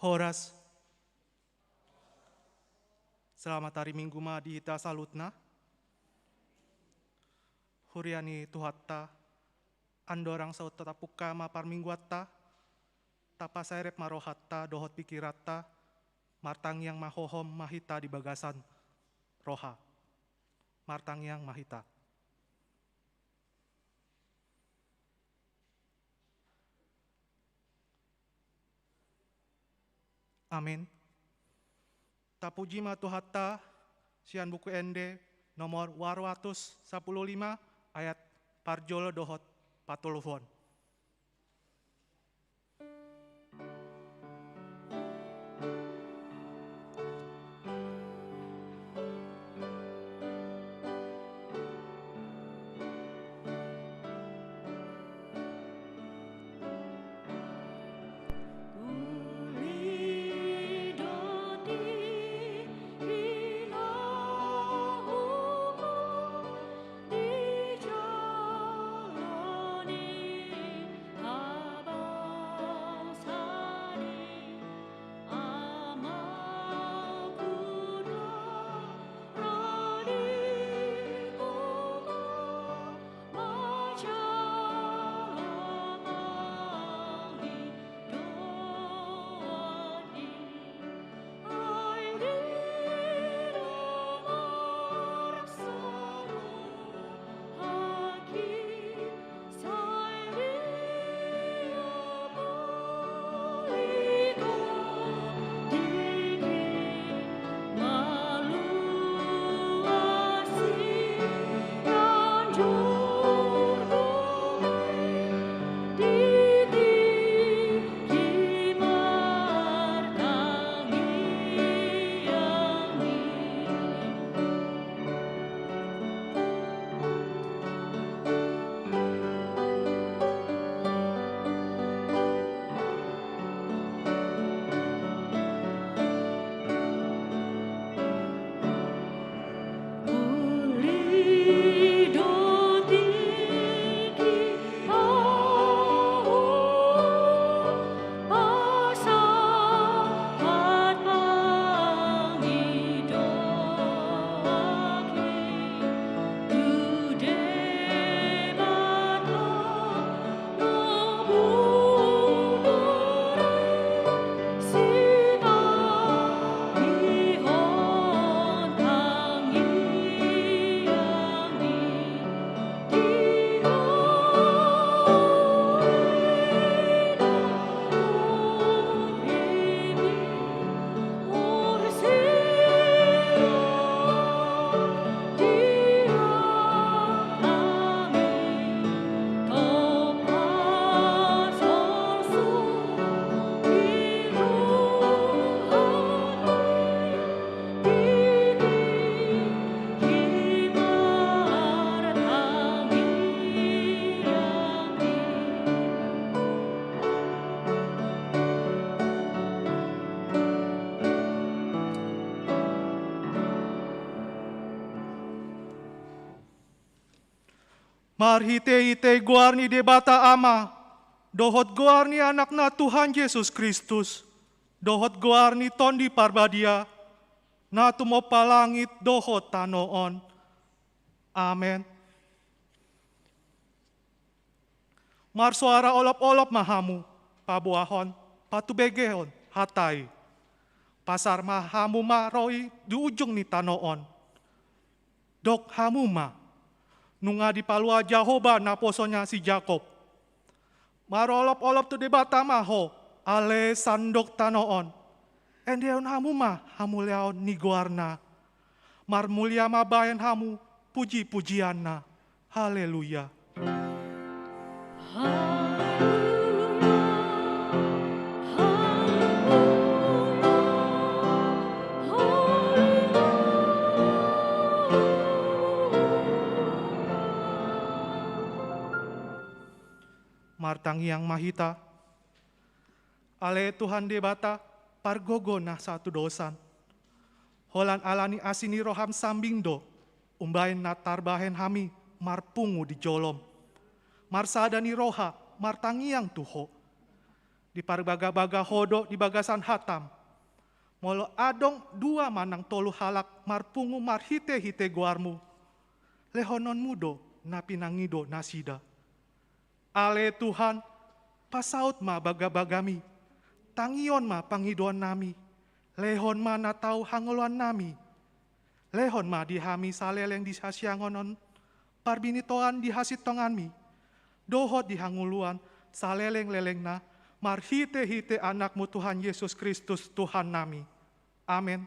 Horas, selamat hari Minggu ma dihita salutna. Huriani tuhatta, andorang saut tatapuka ma par mingguatta, tapasairep marohatta dohot pikiratta, martang yang mahohom mahita di bagasan roha. Martang yang mahita. Amin. Tapuji matuhatta, sian buku ende nomor 215 ayat parjolo dohot patuluhon. Marhite-hite guarni debata ama, dohot guarni anakna Tuhan Yesus Kristus, dohot guarni tondi parbadia, na tumopa langit dohot tanoon. Amen. Marsuara olop-olop mahamu, pabuahon, patubegehon, hatai. Pasar mahamu maroi di ujung ni tanoon. Dok hamuma, nunga di palua Jahoba naposonya si Jakob. Marolop-olop tu debata maho, ale sandok tanoon. Endeon hamuma, hamuleon ni guarna. Marmulia mabayan hamu, puji-pujianna. Haleluya. Martang yang mahita, ale Tuhan debata, pargogo nah satu dosan. Holan alani asini roham sambingdo, umbain natar bahen hami, marpungu di jolom. Marsadani roha, martangiang tuho. Di parbaga-baga hodo di bagasan hatam. Molo adong dua manang tolu halak, marpungu marhite-hite guarmu. Lehonon mudo, napinangido nasida. Ale Tuhan, pasaut ma baga-bagami, tangion ma pangiduan nami, lehon ma natau hangoluan nami, lehon ma dihami saleleng di sasiangonon, parbinitoan di hasit tonganmi, dohot di hanguluan saleleng-leleng na, marhite-hite anakmu Tuhan Yesus Kristus Tuhan nami. Amin.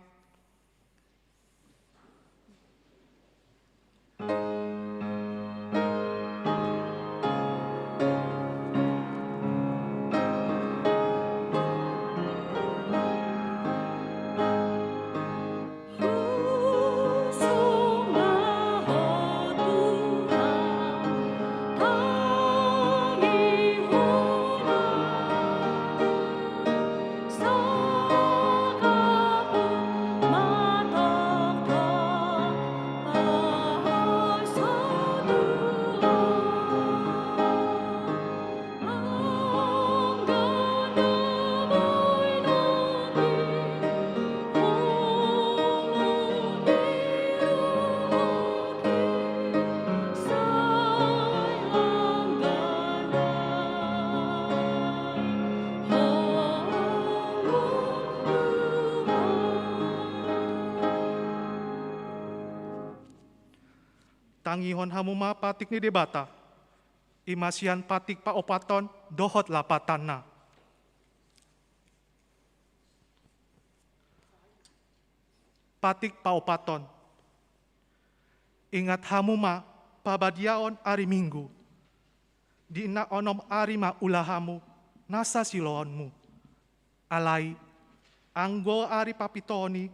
Tangihon hamuma patik ni debata, imasian patik pa opaton dohot lapatana. Patik pa opaton, ingat hamuma pabadiaon ari minggu, di ina onom ari ma ulahamu nasa siloonmu, alai anggo ari papitoni,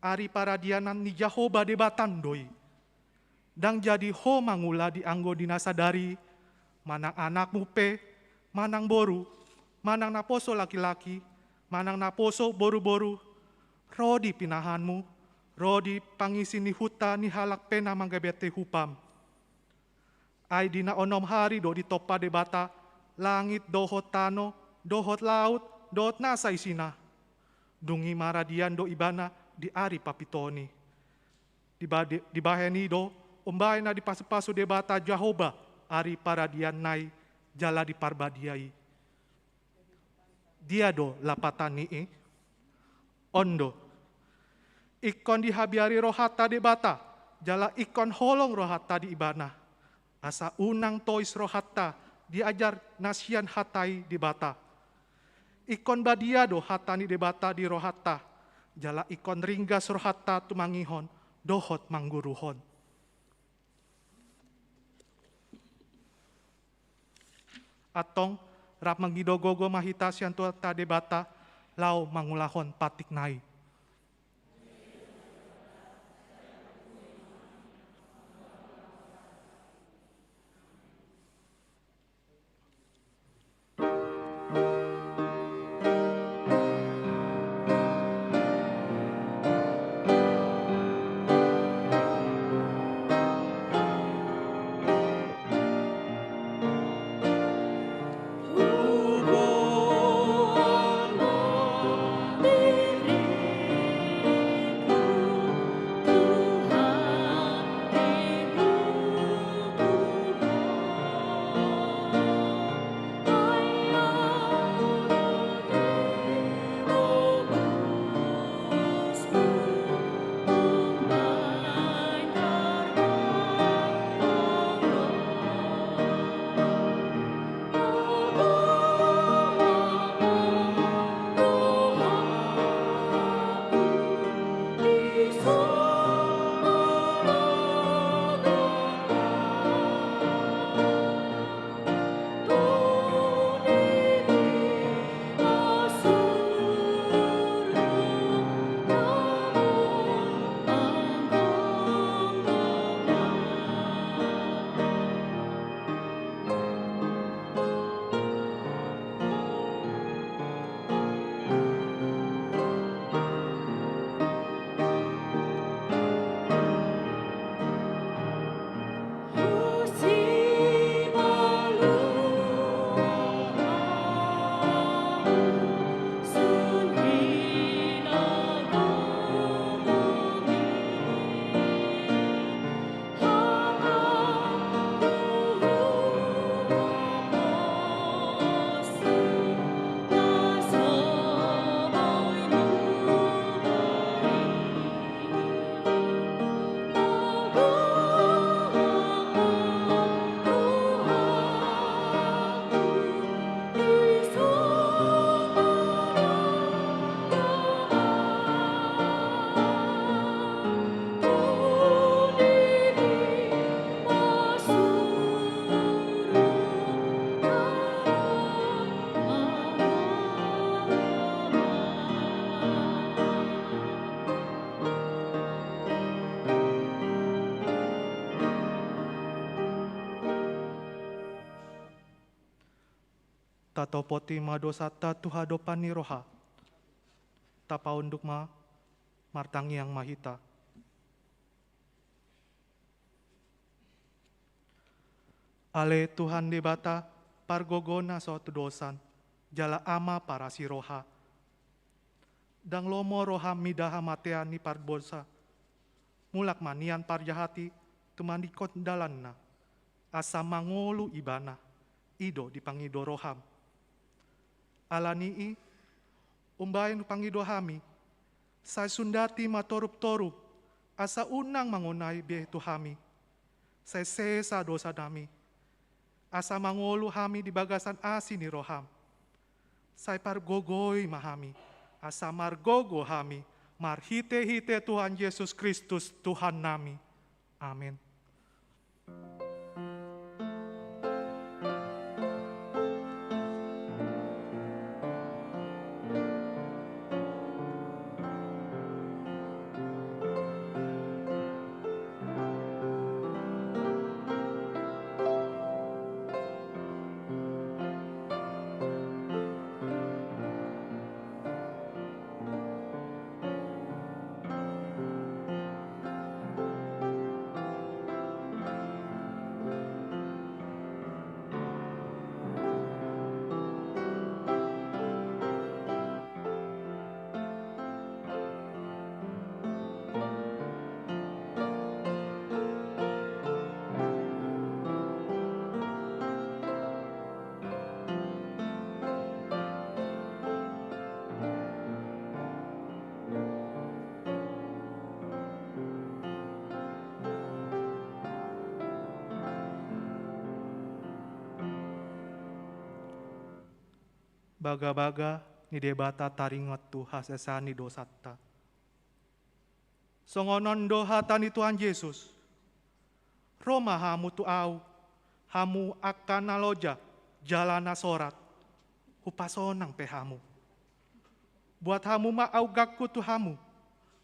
ari paradianan ni Jahoba debatan doi, dang jadi ho mangula di anggo dinasadari, manang anakmu pe, manang boru, manang naposo laki-laki, manang naposo boru-boru, rodi pinahanmu, rodi pangisi ni huta ni halak pena manggabete hupam. Ai dina onom hari do ditopa debata, langit dohot tano, dohot laut, dohot nasa isina. Dungi maradian do ibana di ari papitoni. Di baheni do, umbahay na di pasu-pasu debata Jahoba, ari paradian nai, jala di parbadiai. Dia do lapatan ni ondo. Ikon di habiari rohata debata, jala ikon holong rohata di ibana. Asa unang tois rohata, diajar nasian hatai debata. Ikon badia do hatani debata di rohata, jala ikon ringgas rohata tumangihon, dohot mangguruhon. Atong rap mangidogogo mahita sian tuata debata, lau mangulahon patik nai. Tatopoti ma dosata tuhadopan ni roha. Tapaunduk ma martangi yang mahita. Ale Tuhan debata pargogona suatu dosan. Jala ama para si roha. Dang lomo roha midaha mateani parbosa. Mulak manian parjahati tumandikot dalanna. Asa mangolu ibana. Ido dipangido roham. Alanii umbayan pangido hami. Say sundati matorup-torup. Asa unang mangunai bihe tuhami. Say sesa dosa nami. Asa mangolu hami di bagasan asi ni roham. Say pargogoy mahami. Asa margogo hami. Marhite-hite Tuhan Yesus Kristus Tuhan nami. Amin. Baga-baga ni debata taringot tu hasesani dosatta. Songonon dohata ni Tuhan Yesus. Roma hamu tu au, hamu akan naloja, jalana sorat, hupasonang pehamu. Buat hamu ma au gakku tu hamu,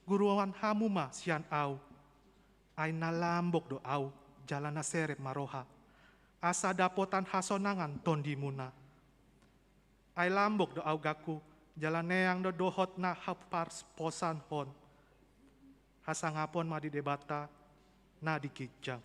guruan hamu ma sian au. Ay nalambok do au, jalana seret maroha. Asa dapotan hasonangan tondimuna. Ay lambok do au gaku, jalan neang do dohot na hapars posan hon. Hasangapon ma di debata, na dikijang.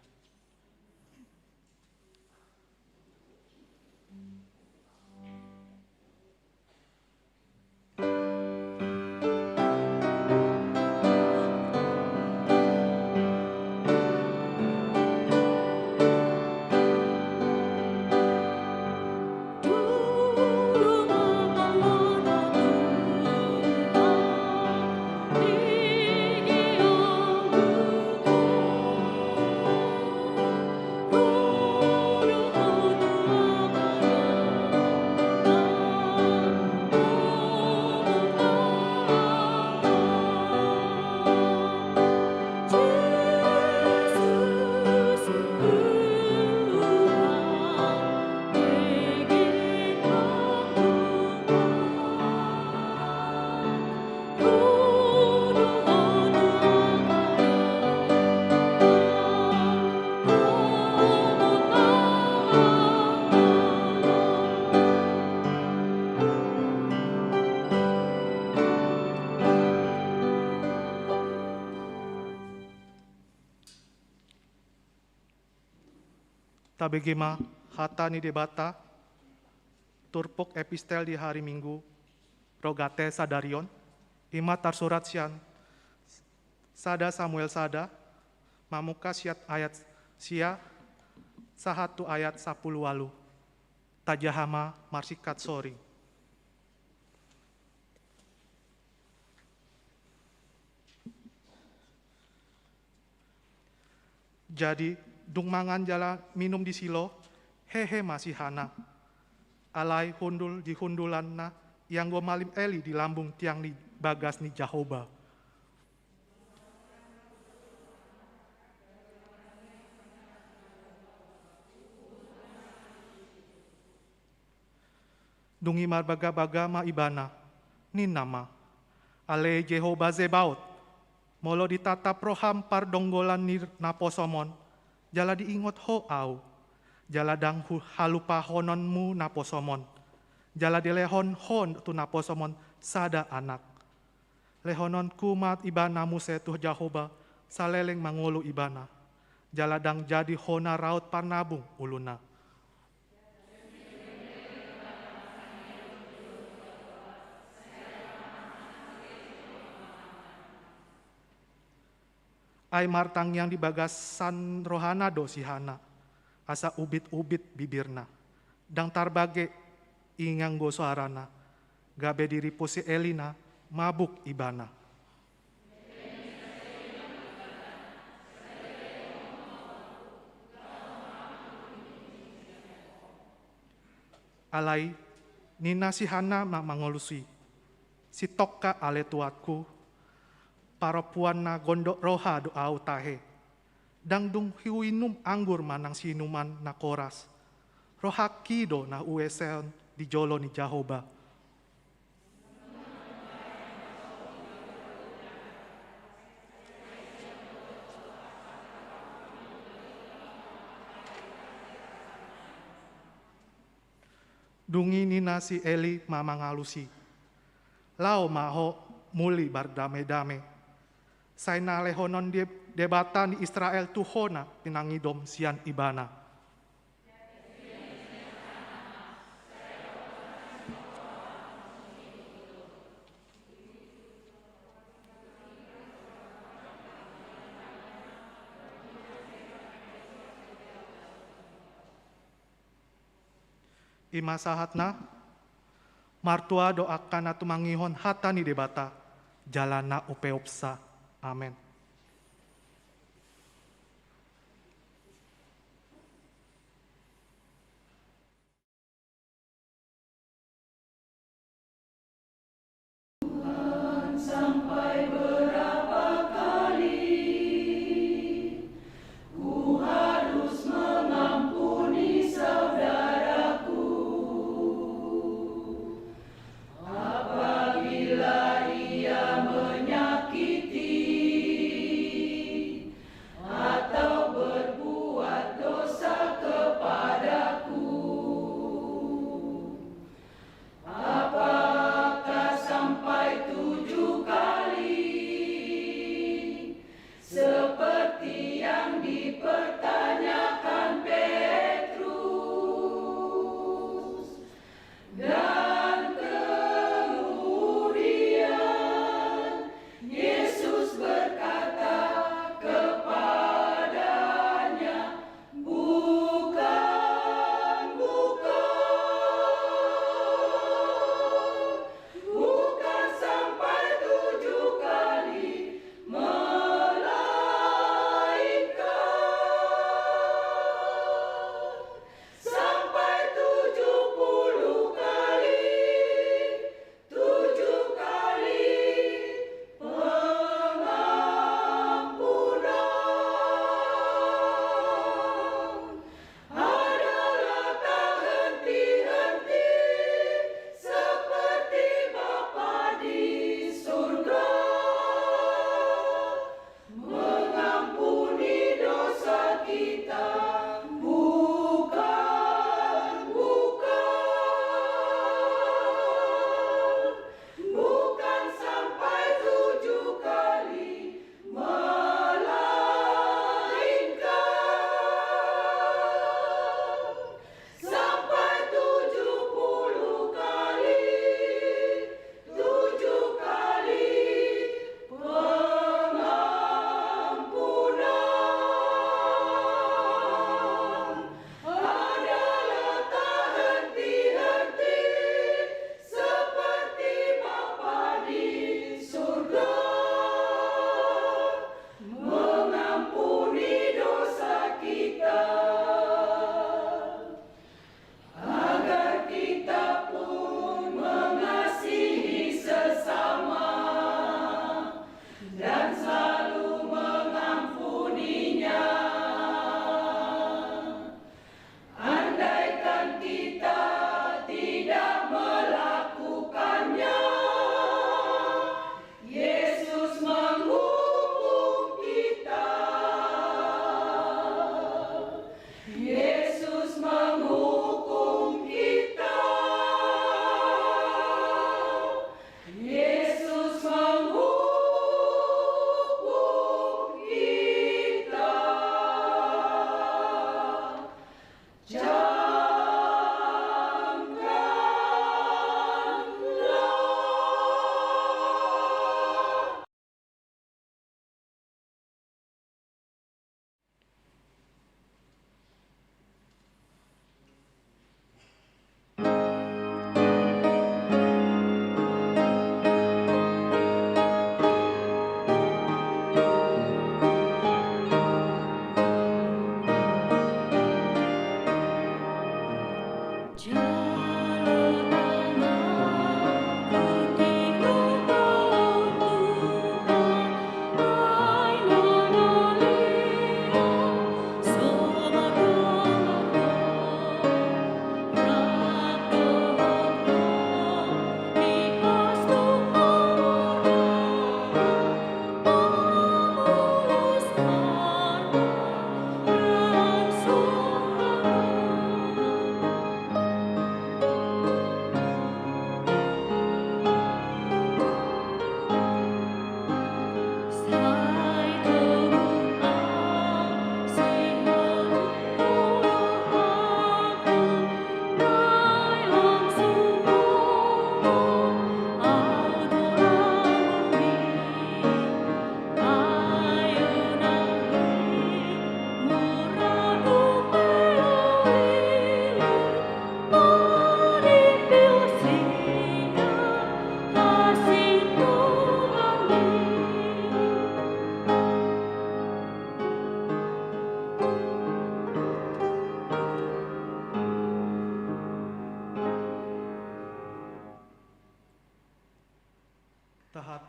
Tabegema hata ni debata, turpok epistel di hari Minggu, rogate sadarion, ima tarsurat sian, sada Samuel sada, mamuka siat ayat sia, sahatu ayat 10 walu, tajahama marsikat sori. Jadi, dung mangan jala minum di silo, hehe masih hana. Alai hundul di hundulan na, yang go malim eli di lambung tiang ni bagas ni Jahoba. Dungi marbaga-baga ma ibana, nin nama. Ale Jehoba Zebaot, molo ditatap roham par donggolan ni naposomon, jala diingot ho au, jala dang halupa hononmu naposomon, Jala di lehon hon tu naposomon sada anak. Lehonon kumat ibana musetuh Jahoba saleleng mangulu ibana. Jaladang jadi hona raut parnabung uluna. Ai martang yang dibagasan rohana dosihana. Asa ubit-ubit bibirna. Dang tarbage ingang go suarana. Gabe diri pusi Elina mabuk ibana. Alai nina si Hana mangolusi. Si tokka ale tuatku. Parapuan na gondok roha do au tahe. Dang dung hiwinum anggur manang sinuman na koras. Roha kido na uesen di jolo ni Jahoba. Dungi nina si Eli mamangalusi. Lao maho muli bardame-dame. Saina lehonon debata ni Israel tuhona pinangidom sian ibana. Ima sahatna, martua doakan atu mangihon hata ni debata, jalana upeopsa. Amin. Sampai berapa kali ku harus mengampuni saudaraku apabila ia menyakiti atau berbuat dosa kepadaku. Apakah sampai 7 kali seperti yang dipertanyakan Petrus? Dan kemudian Yesus berkata kepadanya, bukan, bukan sampai 7 kali, melainkan sampai 70 kali, 7 kali pengampunan. Adalah tak henti-henti seperti Bapa di surga mengampuni dosa kita. Bukan, bukan sampai 7 kali, melainkan sampai 70 kali, 7 kali pengampunan.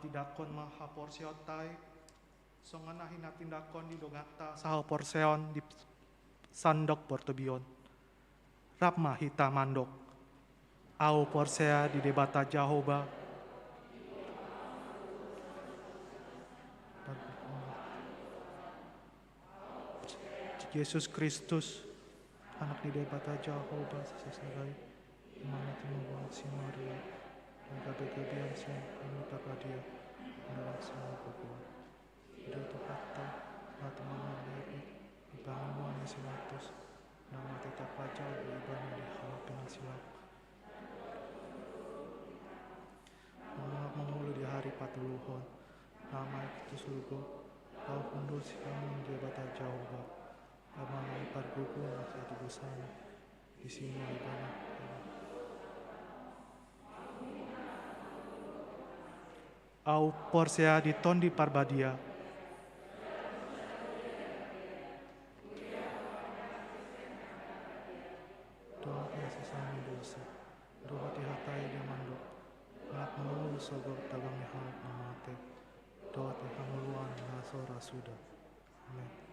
tidakon maha porsiotai, songan hina tindakon di dongata saha porseon di sandok portobion. Rap mahita mandok, au porsea di debata Jahoba, Yesus Kristus, anak di debata Jahoba, sesarai, mana timubuan si Maria, mereka berkebian si penutup dia, dalam semua kebuan. Hidup tu kata, mata mana lepi, dibangun si matus, nama tetap pajau, iban di halapin silap. Menghulu di hari patuluhon, nama itu surga, kau kundur si kami di debata Jahoba. Amai pargugu masih di busana di sini ibadah. Au porsea di tondi parbadia. Doa yang sesama dosa. Doa dihatai di mandok. Nak menunggu sogok dagang halap amate. Doa tehanguluan nasora sudah. Amin.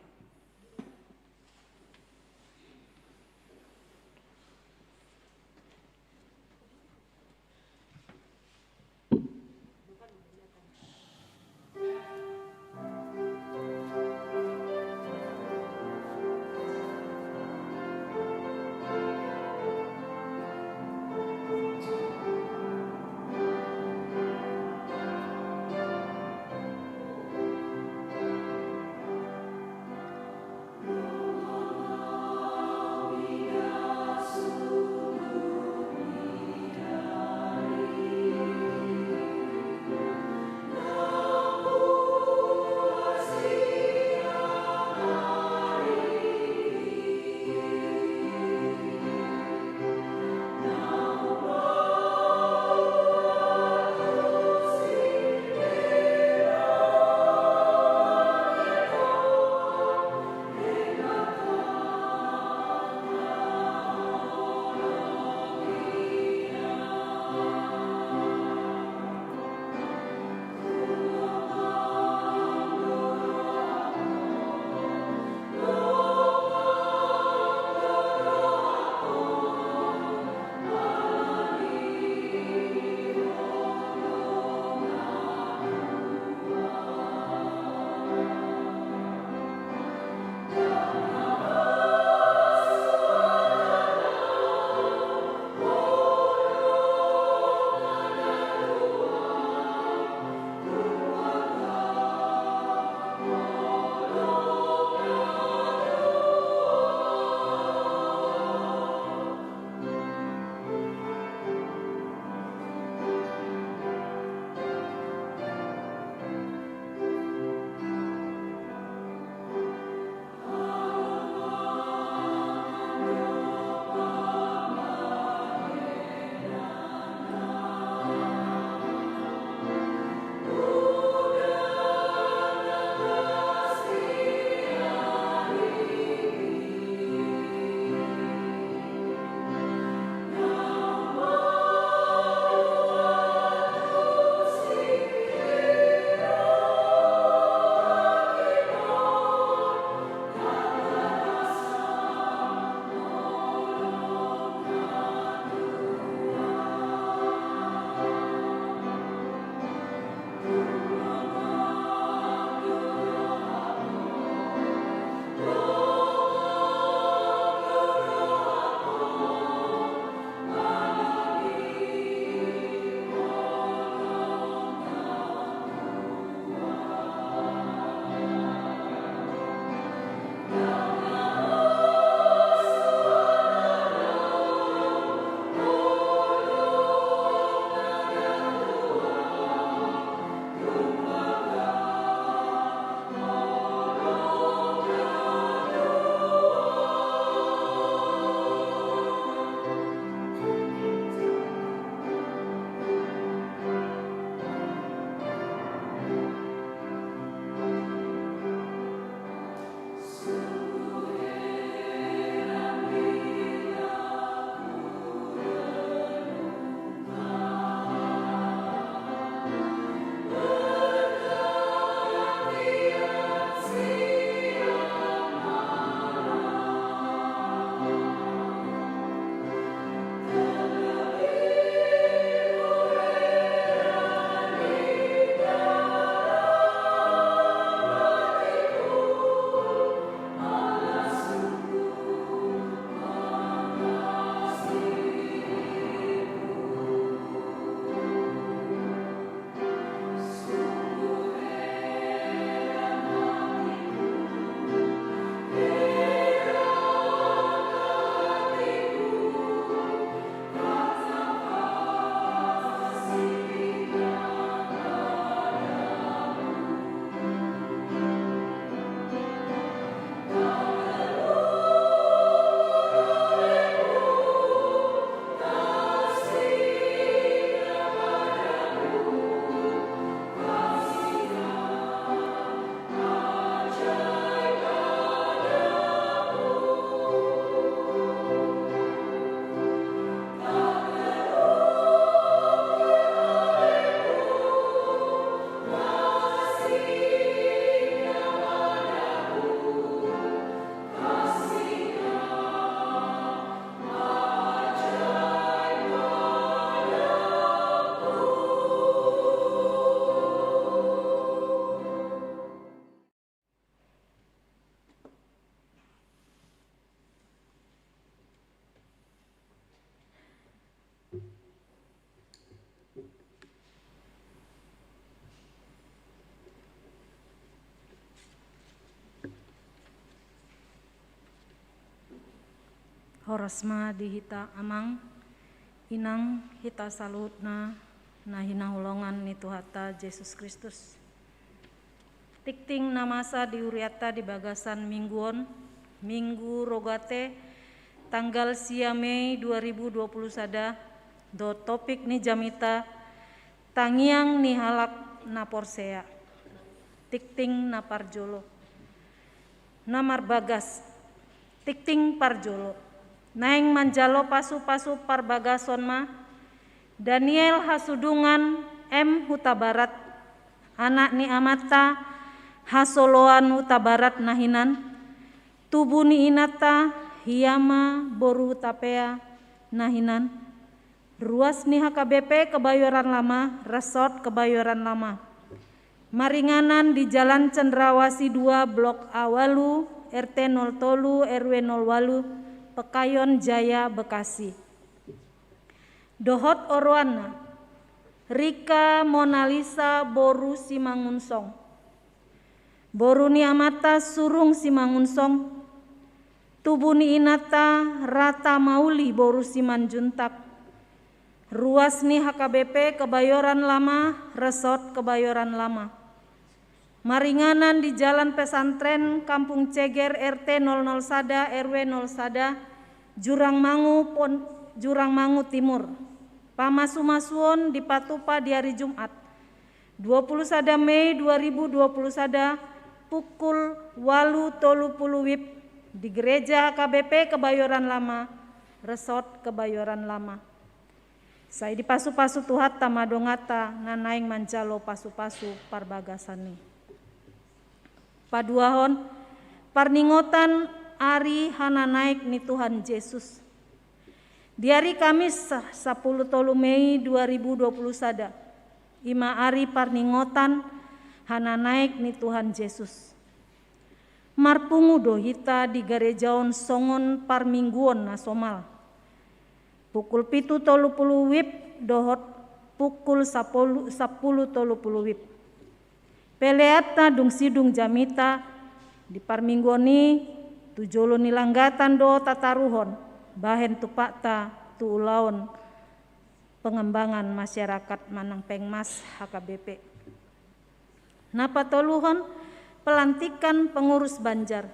Horasma dihita amang inang hita salutna nahina hulongan ni Tuhata Yesus Kristus. Tikting namasa diuriata di bagasan mingguon, minggu rogate tanggal sia Mei 2020 sada do topik ni jamita tangiang ni halak na porsea. Tikting na parjolo. Namar bagas. Tikting parjolo. Naeng manjalo pasu-pasu parbagason ma. Daniel Hasudungan M. Huta Barat. Anak ni Amata Hasoloan Huta Barat nahinan. Tubuh ni Inata Hiyama Boru Tapea nahinan. Ruas ni HKBP Kebayoran Lama, Resort Kebayoran Lama. Maringanan di Jalan Cendrawasih 2 Blok Awalu RT 03 RW 08 Pekayon Jaya Bekasi. Dohot Orwana Rika Monalisa Boru Simangunsong. Boru ni Amata Surung Simangunsong. Tubuh ni Inata Rata Mauli Boru Simanjuntak. Ruas ni HKBP Kebayoran Lama, Resort Kebayoran Lama. Maringanan di Jalan Pesantren Kampung Ceger RT 00 Sada RW 0 Sada Jurang Mangu Timur. Pamasu-masuon di Patupa di hari Jumat 20 Sada Mei 2020 Sada pukul 8.30 WIB di Gereja HKBP Kebayoran Lama, Resort Kebayoran Lama. Saya di pasu-pasu Tuhat tamadongata nanaing mancalo pasu-pasu parbagasani. Paduahon parningotan ari hana naik ni Tuhan Yesus. Di hari Kamis 10 Mei 2020 sada. Ima ari parningotan hana naik ni Tuhan Yesus. Marpungu dohita di garejaon songon parmingguon nasomal. Pukul 7.30 WIB dohot pukul 10.30 WIB. Peleata dung sidung jamita di parminggoni tujolo nilanggatan do tataruhon bahen tupakta tu ulaon pengembangan masyarakat Manang Pengmas HKBP. Napa toluhon pelantikan pengurus Banjar.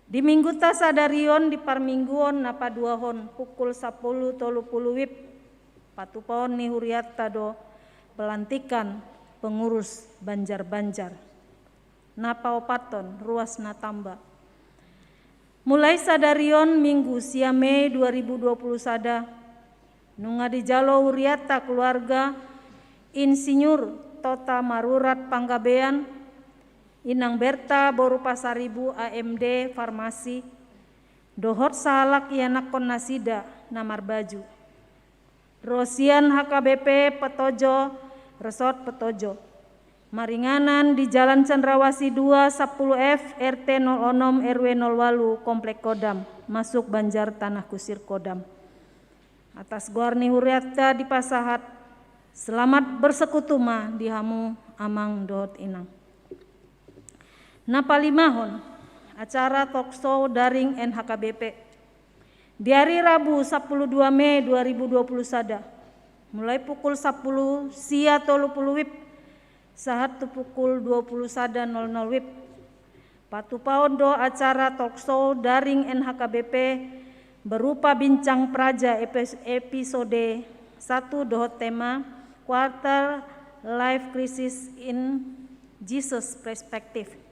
Di minggu tasadarion di parmingguon napa duahon pukul 10.30 WIB patupaon ni huriata do pelantikan pengurus Banjar-Banjar. Napa opaton ruas natamba. Mulai sadarion minggu sia Mei 2020 sada nunga di jalo huriata keluarga Insinyur Tota Marurat Panggabean Inang Berta Boru Pasaribu AMD Farmasi dohot salak ianak nasida namar baju. Rosian HKBP Petojo Resort Petojo. Maringanan di Jalan Cendrawasih 2 10F RT 06 RW 08 Komplek Kodam masuk Banjar Tanah Kusir Kodam. Atas guarni huriata di Pasahat selamat bersekutu di hamu amang dohot inang. Napalimahon acara talkshow daring NHKBP di hari Rabu 12 Mei 2020 sada mulai pukul 10 sia 30 WIB saat pukul 20 sada 00 WIB patupaon do acara talkshow daring NHKBP berupa bincang praja episode 1 dohot tema Quarter Life Crisis in Jesus Perspective.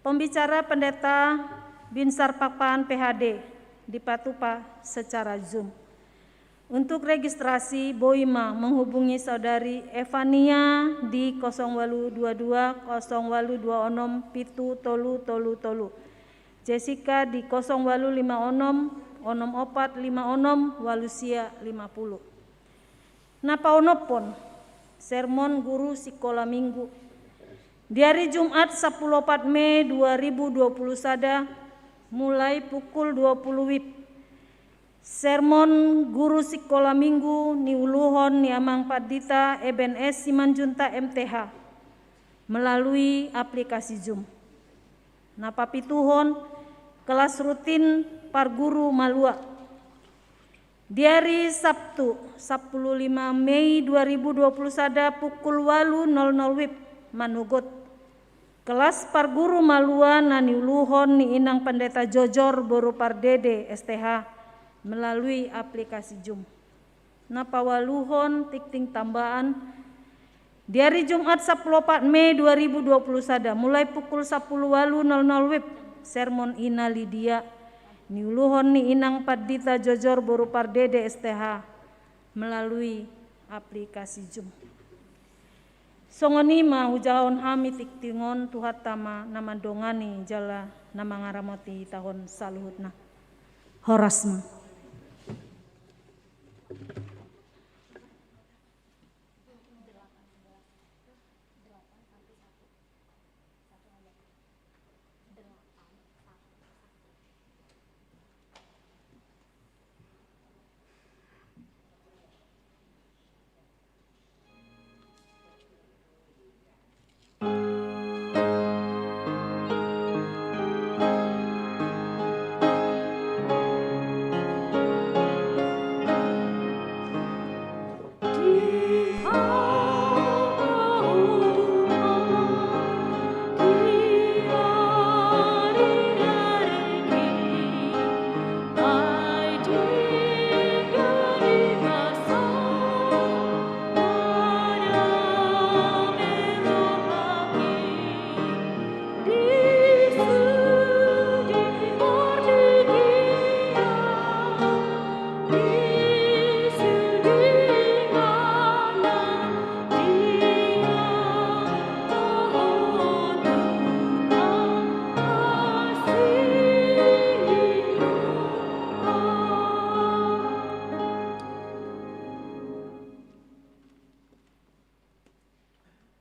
Pembicara Pendeta Binsar Pakpaan PhD di Patupa secara Zoom. Untuk registrasi Boima menghubungi saudari Evania di 0822 0826 pitu tolu. Jessica di 0856 6456 walusia 50. Napaonopon sermon guru sikola minggu. Di hari Jumat 14 Mei 2020 sada mulai pukul 20 WIB. Sermon guru sikola minggu ni uluhon ni amang Padita Eben S Simanjunta MTH melalui aplikasi Zoom. Napa pituhon kelas rutin Parguru Malua. Di hari Sabtu 15 Mei 2021 pukul 8.00 WIB manugot. Kelas Parguru Malua nani uluhon ni inang pendeta Jojor Boru Pardede STH melalui aplikasi Zoom. Napawaluhon tikting tambahan di hari Jumat 14 Mei 2021 mulai pukul 10.00 WIB sermon Ina Lydia niuluhon ni inang Pardita Jojor Boru Pardede STH melalui aplikasi Zoom. Songoni ma hujahon hami tiktingon tuhat tama nama dongani jala nama ngaramoti tahun saluhutna. Horasma.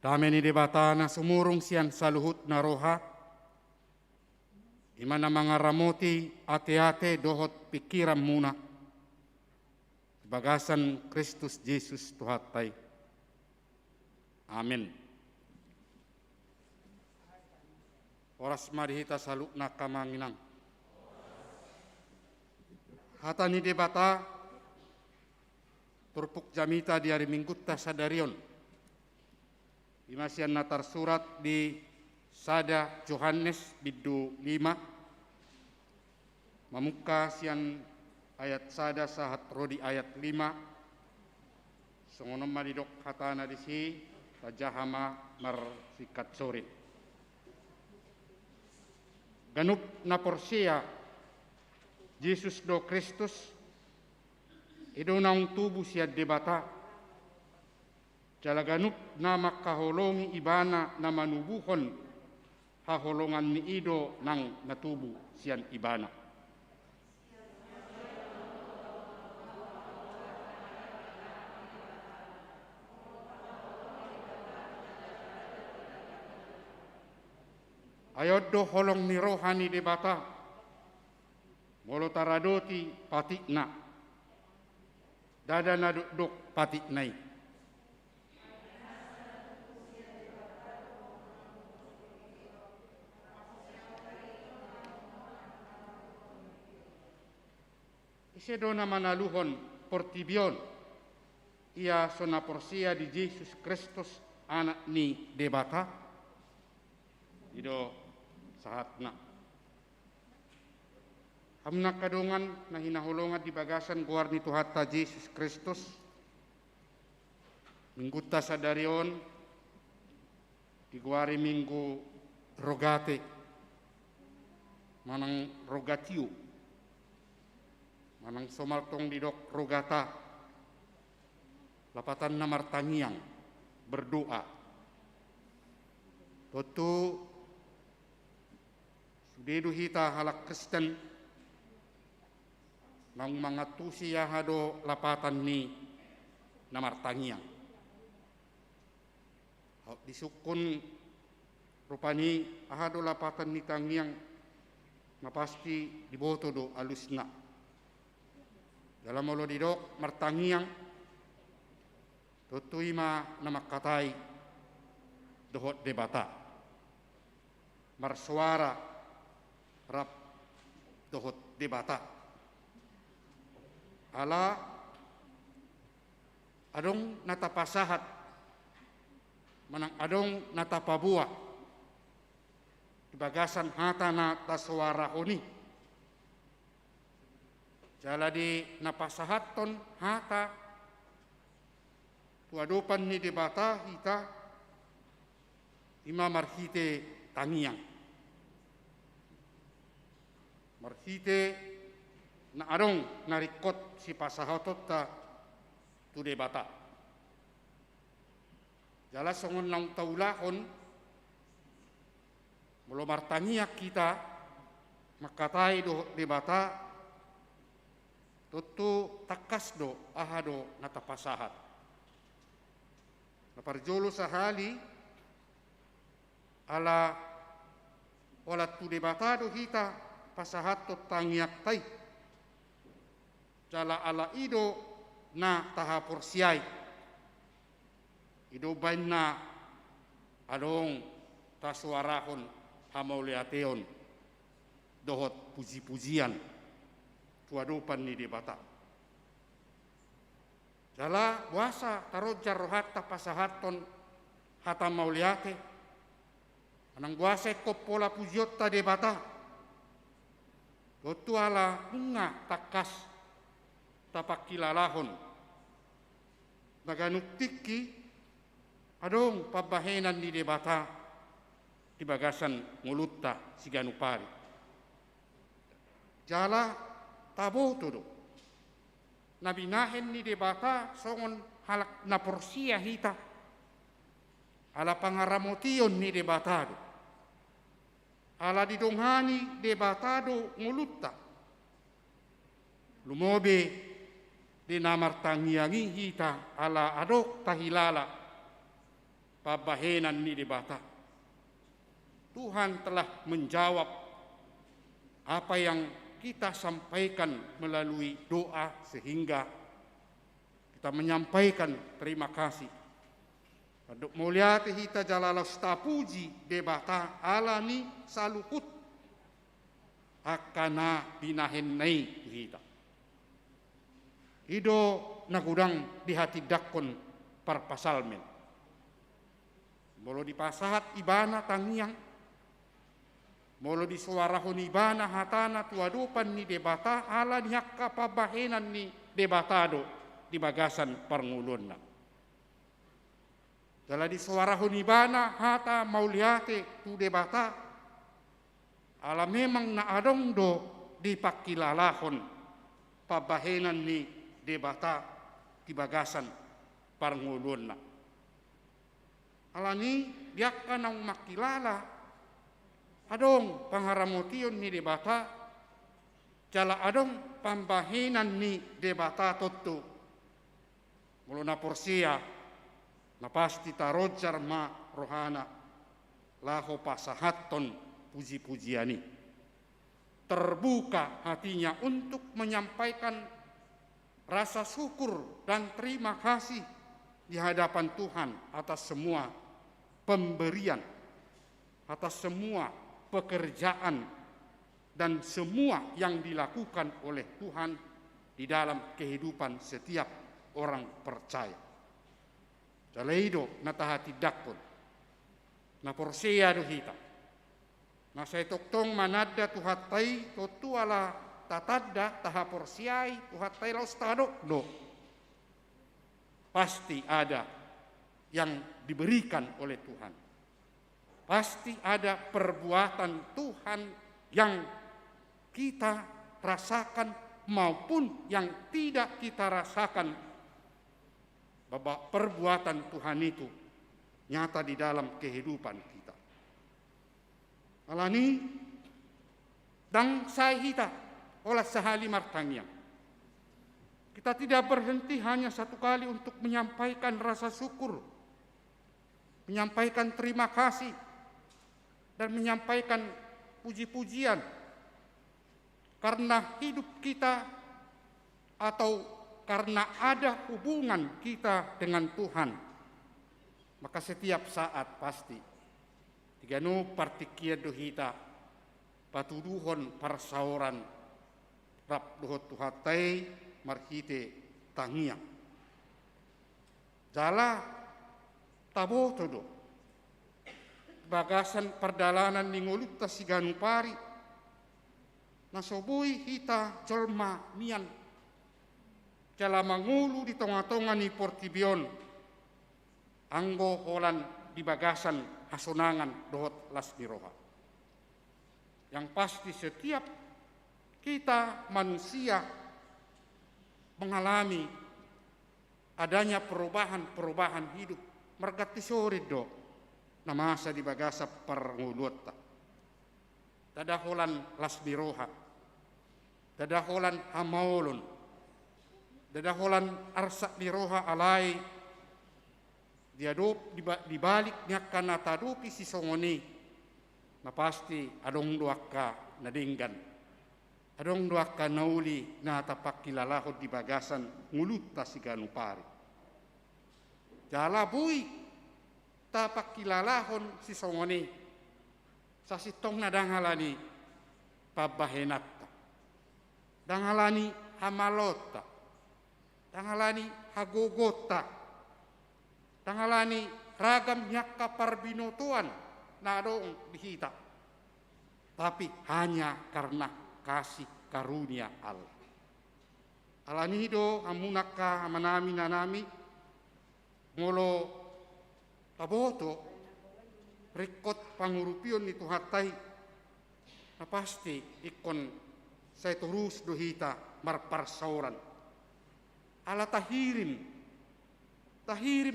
Dameni debata na sumurong siyan sa luhut na roha, ima na mga ramoti ate-ate dohot pikiram muna, bagasan Kristus Jesus tuhatay. Amin. Oras marihita saluk na kamanginang. Hata ni debata, turpuk jamita di hari Minggu ta sadarion. Imasian natar surat di Sada Yohanes bidu 5. Mamuka sian ayat sada sahat rodi ayat 5. Songonom maridok hatana di si tajahama marsikat sore. Ganup na porsia Jesus do Kristus ido naung tubuh siya debata. Jalaganuk na makaholongi ibana na manubuhon haholongan ni ido nang natubu siyan ibana. Ayod do holong ni rohani debata molo taradoti patikna dada na duk patiknai. Isedo na manaluhon portibion ia sona porsia di Jesus Kristus anak ni debata ido sahatna hamna kadungan na hinahulungan di bagasan guar ni Tuhata Jesus Kristus mingguta sadarion di guari minggu rogate manang rogatiu manang somaltong didok rogata lapatan na martangiang berdoa totu sudedu hita halak Kristen nang mga tusiya hado lapatan ni na martangiang disukun rupani ahado lapatan ni tangiang mapasti diboto do alusna dalam molo didok martangiang tutui ma namakatay dohot debata marsuara rap dohot debata. Ala adong natapasahat manang adong natapabua di bagasan hata na taswara honi. Jaladi napasahaton hata tuadopan ni debata hita ima marhite tangiang. Marhite na adong narikot si pasahatot ta tu debata. Jala songon lang taulahon mulo martangiak kita makatai do debata tutu takas do ahado natapasahat. Naparjolo sahali ala wala tu debata do hita pasahat to tangiak tai. Jala ala ido na tahapor siyay. Ido bain na adong taswarahon hamauliateon dohot puji-pujian tuadopan ni debata. Jala wasa tarojar rohata pasahaton hata mauliate anang wasa kopola pujiota debata. Gotu ala bunga takas tapakilalahon naganutiki adong pabahenan di debata di bagasan ngulutta si ganupari. Jala tabo tudo nabinahen ni debata songon halak na porsia hita ala pangaramotion ni debatado ala didonghani debatado ngulutta lumobe di namartangiangi hita ala adok tahilala pabahenan ni debata. Tuhan telah menjawab apa yang kita sampaikan melalui doa sehingga kita menyampaikan terima kasih. Aduk muliate hita jalalas tapuji debata alani salukut akana binahen nai hita. Ido nagudang di hati dakon parpasalmen. Molo di pasahat ibana tangiang, molo di suarahon ibana hatana tuadupan ni debata ala ni hakka pabahenan ni debatado di bagasan parngulunna. Dala di suarahon ibana hata mauliate tu debata ala memang na adong do di pakilalahon pabahenan ni debata di bagasan parngulunna. Alani diakan ang makilala adong pangaramotion ni debata jala adong pambahinan ni debata toto mulo na porsia na pasti tarojar ma rohana laho pasahaton puji-pujiani terbuka hatinya untuk menyampaikan rasa syukur dan terima kasih di hadapan Tuhan atas semua pemberian, atas semua pekerjaan dan semua yang dilakukan oleh Tuhan di dalam kehidupan setiap orang percaya. Daleido natahati dakon, na porsia do hita, na say toktong manada tuhatay totu ala tatadda taha porsiay tuhatay laus tadok do. Pasti ada yang diberikan oleh Tuhan. Pasti ada perbuatan Tuhan yang kita rasakan maupun yang tidak kita rasakan. Bahwa perbuatan Tuhan itu nyata di dalam kehidupan kita. Alani dang saya hita olah sahali martangiang. Kita tidak berhenti hanya satu kali untuk menyampaikan rasa syukur, menyampaikan terima kasih, dan menyampaikan puji-pujian. Karena hidup kita atau karena ada hubungan kita dengan Tuhan, maka setiap saat pasti tigano partikia dohita patuduhon parsauran rap dohot tuhatai marhite tangia. Jala tabo todo. Bagasan perdalanan ni ngulutta si ganupari. Nasobui hita jolma mian. Jala mangulu di tonga-tonga ni Portibion. Anggo holan di bagasan hasonangan dohot Lasniroha. Yang pasti setiap kita manusia mengalami adanya perubahan-perubahan hidup. Mergati sore do namasa di bagasa pernguluta. Dadaholan Lasniroha. Dadaholan Hamaolon. Dadaholan Arsak Niroha alai. Diadop di balik nyakka natadupi si songoni. Na pasti adong duaka nadinggan. Adong duaka nauli na tapak kilalahod di bagasan nguluta si ganupari. Jala bui tapak kilalahon si songoni. Sa sitong na dangalani pabahenatta. Dangalani hamalota. Dangalani hagogota. Tangalani ragam nyakka parbinotuan na doong dihita. Tapi hanya karena kasih karunia Allah. Alanido amunaka amanami nanami ngolo taboto rekod pangurupion ni tuhatai na pasti ikon saya terus dohita marparsauran. Ala tahirim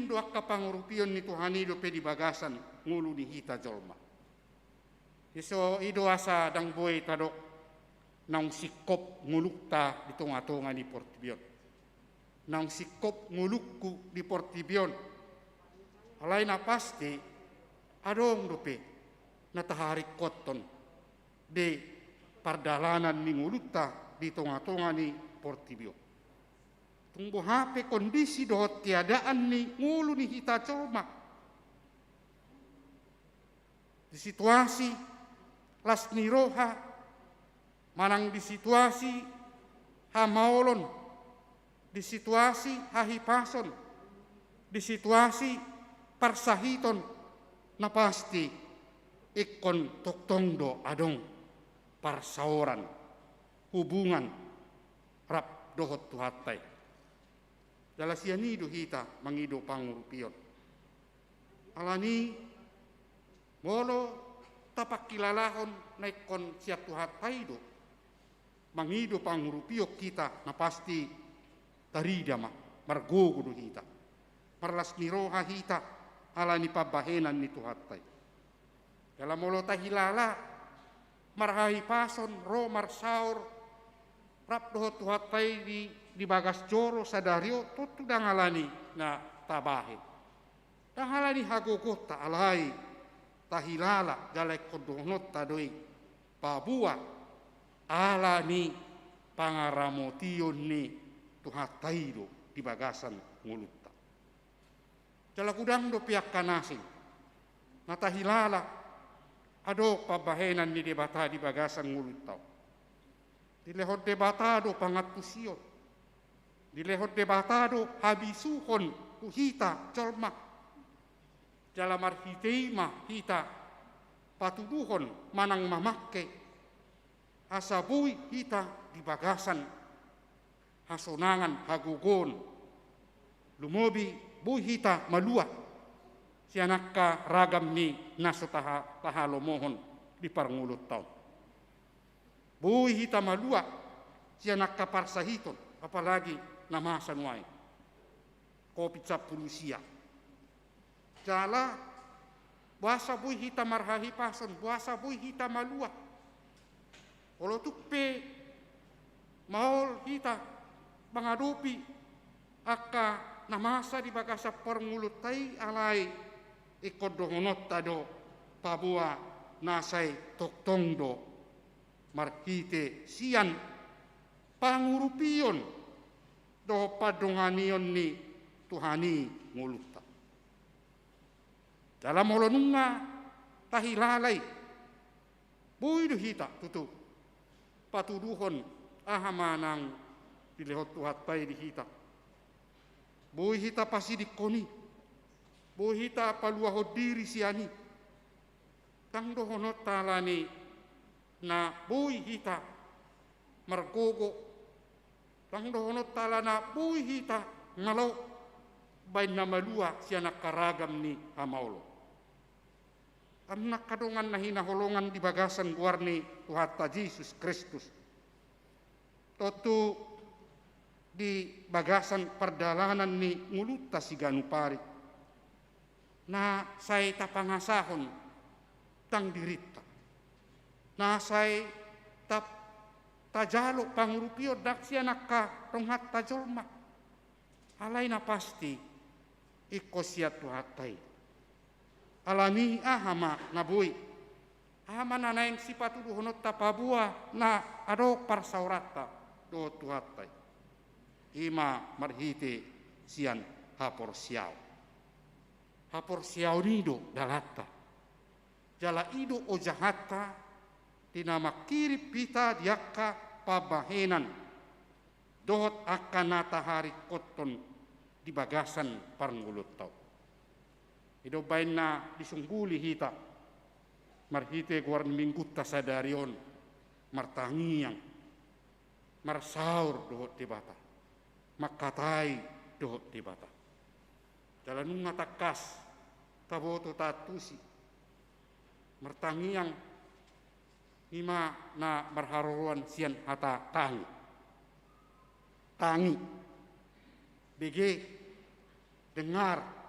doa kapangurupion ni Tuhani do pedi bagasan ngulu ni hita jolma. Iso ido asa dang boy tadok nang sikop ngulukta di tonga-tonga ni Portibion. Nang sikop ngulukku di Portibion. Alay na pasti adong dope na taharik koton de pardalanan ni ngulukta di tonga-tonga ni Portibion. Tunggu hape kondisi dohot tiadaan ni ngulu ni hita colma. Di situasi Lasniroha, manang di situasi Hamaolon, di situasi Hahipason, di situasi Parsahiton, na pasti ikon toktongdo adong parsaoran, hubungan rap dohot tuhatai. Dala sianido hita mangido pangurupion. Alani molo tapak kilalahon naikon siap tuhat paido. Mangido pangurupio kita na pasti taridama margogo do hita. Marlas niroha hita alani pabahenan ni tuhatai. Dala molo tahilala marhahi pason ro marsaur rap dohot tuhatai di bagas joro sadario tutu dangalani na tabahe. Dangalani hagogota alai tahilala jalai kodonot tadoi pabua alani pangaramotion ni tuhataido di bagasan ngulutta. Jala kudang do pihak kanasing na tahilala ado pabahenan ni debata di bagasan ngulutta. Dilehot debatado pangatusio. Dilehot debatado habisuhon uhita colma. Jalamar hiteima hita patuduhon manang mamakke. Asabui hita di bagasan hasonangan hagugon. Lumobi bui hita malua. Sianakka ragam ni naso tahalomohon di parngulut taon. Bui hita malua sianakka parsahiton apalagi nama sanuai kopi cap pulusia jala buasa bui hita marhahi pason buasa bui hita malua olo tukpe maol hita mengadupi akka namasa di bagasa perngulutai alai ikodongonot tado pabua nasai toktongdo marhite sian pangurupion do padonganion ni Tuhani ngulutta. Dalam molonunga tahilalai buidu hita tutu patuduhon ahamanang pilihot tuhat tay di hita. Boy hita pasi di koni. Boy hita paluahod diri siani. Tang dohonot talani na boy hita margogo. Tang dohonot talana boy hita ngalaw bain na malua siya nakaragam ni Amaulo. Ang nakadungan na hinaholongan di bagasan guarni Tuhata Jesus Kristus. Totu di bagasan perdalanan ni nguluta si Ganupari. Na say tapangasahon tang dirita. Na say tajalo pangurupio dak siya nakaronghat tajolma. Alay na pasti iko siya tuhatay. Alani ahama nabuy. Ahama na naing sipatuduhonot tapabua na ado parsaurata do tuhatay. Ima marhite siyan hapor siyaw. Hapor siyaw nido dalata. Jala ido o jahata tinamakirip pita diakka pabahenan. Dohot akan natahari koton di bagasan parngulut tau. Ido bain na disungguli hita. Marhite guar mingguta sadarion. Martangiang. Marsaur dohot di bata. Makatai dohot di bata. Jalanung ngatakas. Taboto tatusi. Martangiang. Ima na marharuan sian hata tangi. Tangi. Bege. Dengar.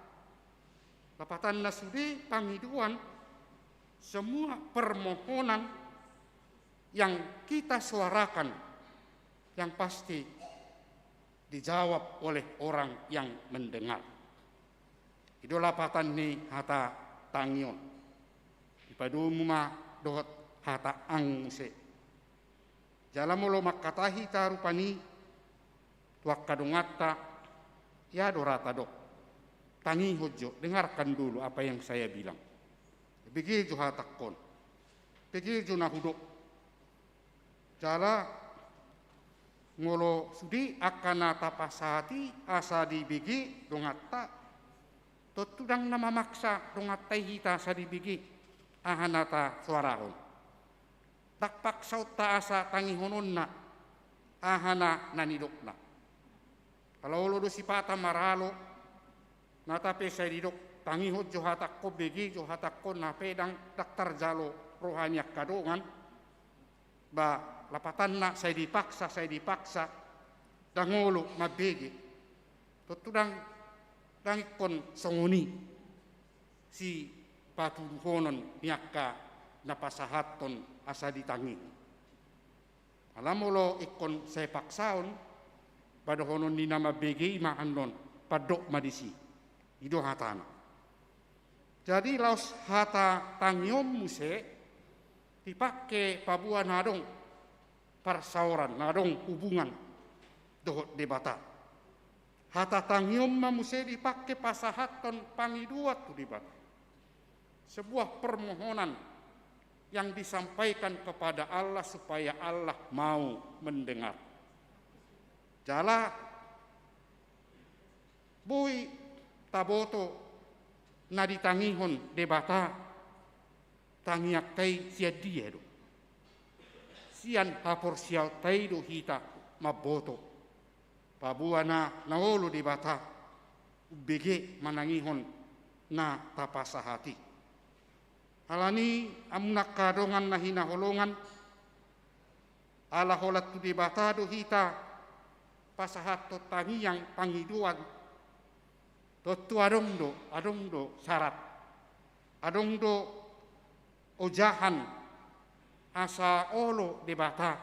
Lapatan na sudi pangiduan semua permohonan yang kita suarakan yang pasti dijawab oleh orang yang mendengar. Itu lapatan ni hata tangion. Ipadu muma dohot hata angse. Jalamulo makatahi tarupani tuak kadungata ya dorata dok. Tangi hojo, dengarkan dulu apa yang saya bilang. Begitu hatakon. Begitu nahudok. Jala ngolo sudi akana tapasati asa dibigi dongata. Totudang nama maksa dongatai hita asa dibigi ahanata suarahon. Takpak sauta asa tangi hononna ahana nanidokna. Kalau lo dosipata maralo natape saya didok tangi hot johatak ko begi johatak ko na pedang daktar jalo rohanya kadongan ba lapatan na saya dipaksa dangolo mabegi tutudang dangikon songoni si patuduhonon niaka napasahaton asa ditangi alamolo ikon saya paksaon padohonon ni nama begi maanon padok madisi Ido hatana. Jadi laos hata tangiom muse dipakai pabuan nadong parsauran, nadong hubungan dohot debata. Hata tangiom muse dipakai pasahaton pangiduat tu debata. Sebuah permohonan yang disampaikan kepada Allah supaya Allah mau mendengar. Jala boy taboto na ditangihon debata tangiak tay siya dia do. Sian hapor siyaw tay do hita maboto. Pabuana naolo debata ubege manangihon na tapasahati. Alani amunak kadongan na hinaholongan ala holat tu debata do hita pasahat to tangiyang pangiduan Totu adong do syarat, adong do ojahan asa olo debata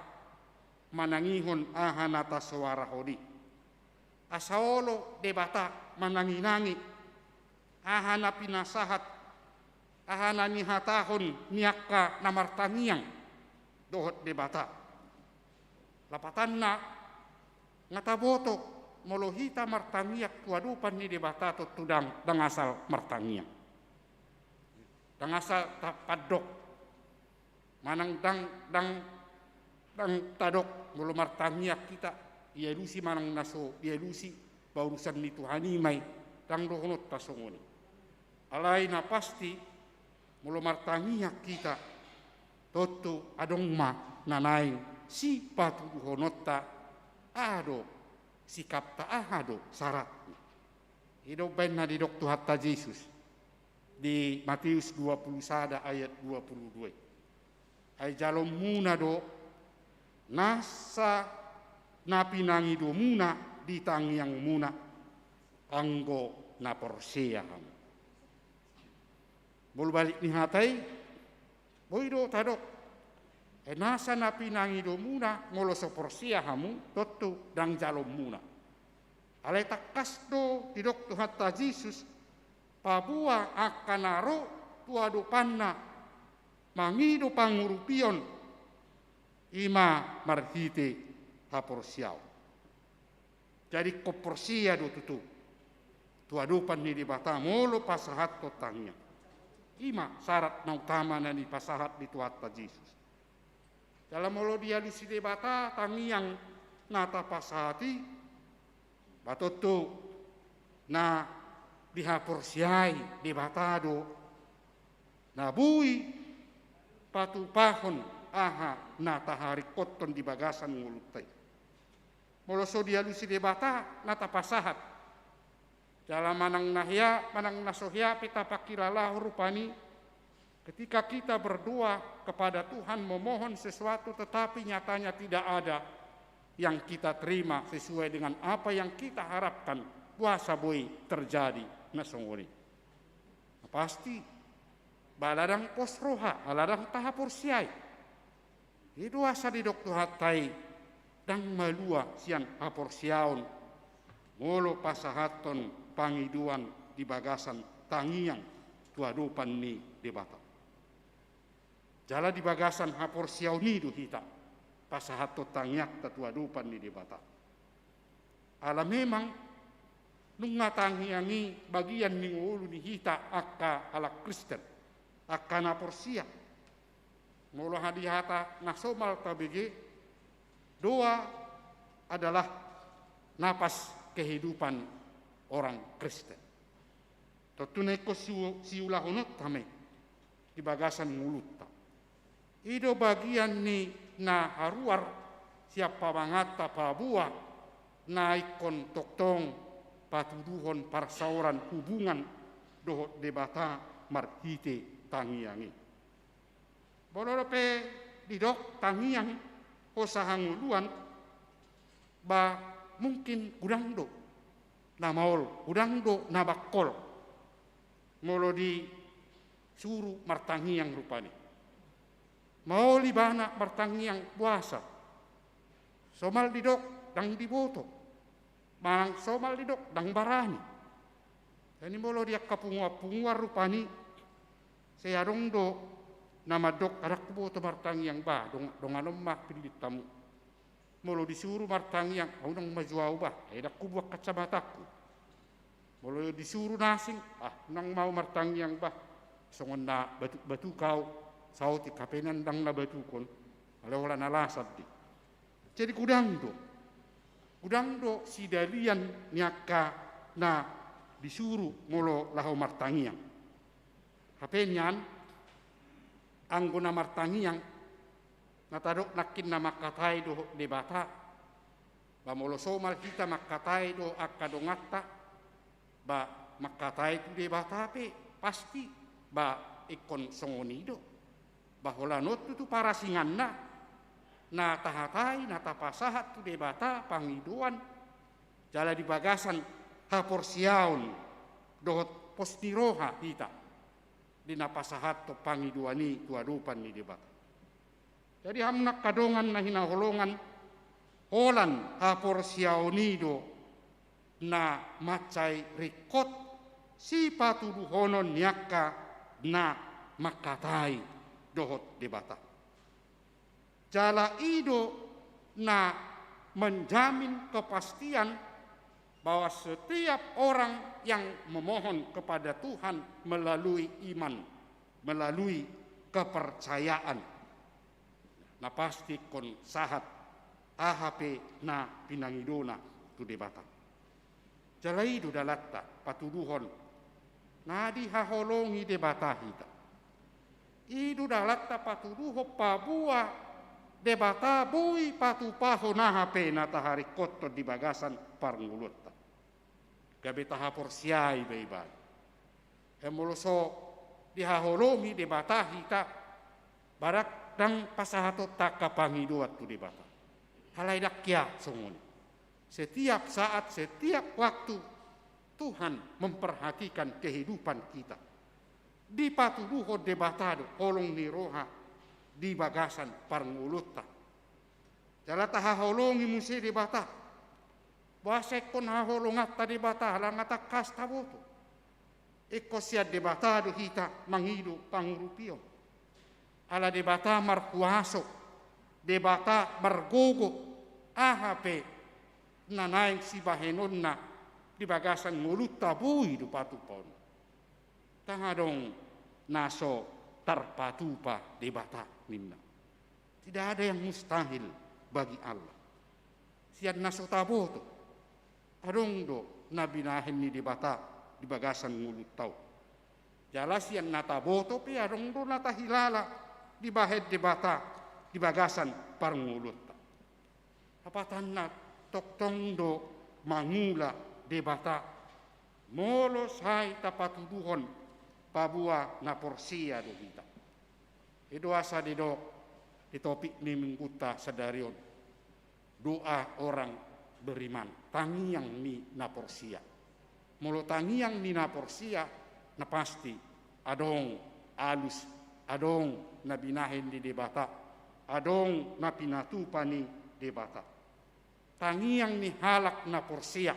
manangihon ahanata suara hodi. Asa olo debata mananginangi ahana pinasahat ahana nihatahon niaka namartaniang dohot debata. Lapatan na ngatabotok molohita martangiak tuadupan ni debata to tudang dangasal martangiak. Dangasal tapadok manang dang tadok mulu martangia kita ielusi manang naso ielusi baurusan ni Tuhani mai dang dohonot tasongoni alai na pasti mulu martangia kita toto adong ma nanaing si patu dohonotta ado sikap ta ahado syarat hidup benna di dok Tuhatta Yesus di Matius 21 ayat 22 ay jalom muna do nasa napinangi do muna di tangiang muna anggo na porsiaham bol balik ni hatay boy do tadok nasa napinangi do muna ngolo so porsiahamu totu dang jalom muna alay takas do di dok Tuhatta Yesus pabua akanaro tuado panna mangido pangurupion ima marhite haporsiao jadi koporsia do tutu tuado panni di bata molo pasahat totangnya ima syarat na utama na ni pasahat di Tuhatta Yesus dalam molo dia di sini bata tangiang nata pasahati batoto na dihaporsiai di batado nabui patu pahon aha nata hari koton di bagasan ngulutai moloso dia lusi di bata nata pasahat dalam manang nahya manang nasohya pita pakilala rupani ketika kita berdoa kepada Tuhan memohon sesuatu tetapi nyatanya tidak ada yang kita terima sesuai dengan apa yang kita harapkan puasa boy terjadi nasongoni pasti baladang posroha aladang tahapursiai itu asa di dok Tuhatai dang malua sian haporsiaon molo pasahaton pangiduan di bagasan tangiang tuadupan ni debata jala di bagasan haporsiaoni du hita pasahato tangiak tatuadupan ni debata ala memang nung ngatangiangi bagian ni ulu ni hita akka ala Kristen akka na porsia molo hadihata nasomal tabege doa adalah napas kehidupan orang Kristen totuneko siulahonot tame di bagasan mulutta ido bagian ni na haruar siapa mangata pabua naikon toktong patuduhon parsauran hubungan dohot debata marhite tangiangi bolorope didok tangiang hosahanguluan ba mungkin udangdo na maol udangdo na bakkol molo di suru martangiang rupani maoli bana martangiang puasa somal didok dang diboto mang somal didok dang barani ini molo dia kapungwa rupani saya dong do nama dok arak boto martangiang ba dong anom mak pilit tamu molo disuruh martangiang aunang majuau ba edak kubuak kacamataku molo disuruh nasing nang mau martangiang ba songon na batu kau sauti kapenan dang na batu kon alawala nalasad di jadi kudang do si dalian nyaka na disuruh molo lahu martangiang hapenyan anggona martangiang natadok nakin na makatai do debata ba molo somal kita makatai do akadongatta ba makatai tu debata pe pasti ba ikon songonido ba holanot tu para singanna na tahatai na tapasahat tu debata pangiduan jala di bagasan haporsiaun dohot postiroha kita di napasahat to pangiduani tuadupan ni debata jadi hamnak kadongan na hinaholongan holan haporsiaunido na macai rikot si patuduhonon nyaka na makatai dohot debata jala ido na menjamin kepastian bahwa setiap orang yang memohon kepada Tuhan melalui iman, melalui kepercayaan. na pasti kon sahat AHP na pinangidona tu debata. Jalai du dalatta patuduhon na dihaholongi debata hita. Idu dalatta patuduho pabua debata bui patupaho na HP na tahari kotto di bagasan parngulutta. Gabe tahapor siai beibai. Emoloso dihaholongi debata hita barak dang pasahato taka pangiduat tu debata. Halai dakya sunguni. Setiap saat, setiap waktu Tuhan memperhatikan kehidupan kita. Di patuduho debatado holong ni roha di bagasan parngulutta. Jala tahaholongi musi debata. Basek kon haholongatta debata halangata kasta boto. Eko sia debatado hita mangidu pangurupio. Ala debata markuaso, debata margogo, AHP na naing si bahenon na di bagasan ngulutta bui du patupon. Tangadong naso tarpatupa debata minna. Tidak ada yang mustahil bagi Allah. Sian naso taboto. Adong do nabinahin ni debata di bagasan nguluttau. Jala sian nataboto pi adong do natahilala di bahed debata di bagasan parngulutta. Apatan na toktong do mangula debata molos hai tapatuduhon pabua na porsia do kita. Edo asa di do di topik ni mingguta sadarion doa orang beriman tangiang ni na porsia. Molo tangiang ni na porsia na pasti adong alus, adong na binahin di debata, adong na pinatupa ni debata. Tangiang ni halak na porsia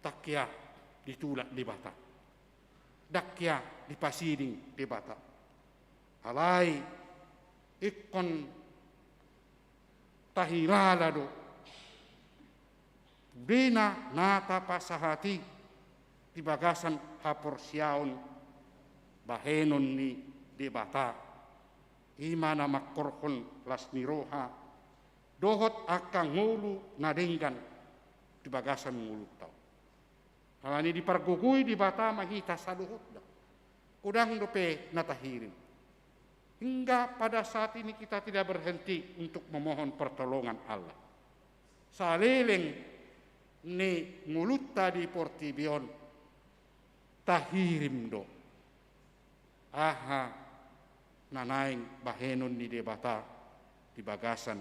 takya ditulak debata. Dakya dipasiring debata. Alai ikon tahilala do bina nata pasahati di bagasan haporsiaon bahenon ni debata. Imana makkorhon lasniroha dohot akang ngulu nadenggan di bagasan ngulutau. Halani dipargugui di bata mahita saluhut da. Udang dope natahirin. Hingga pada saat ini kita tidak berhenti untuk memohon pertolongan Allah. Saleleng ni ngulutta di portibion tahirim do. Aha nanaing bahenon ni debata di bagasan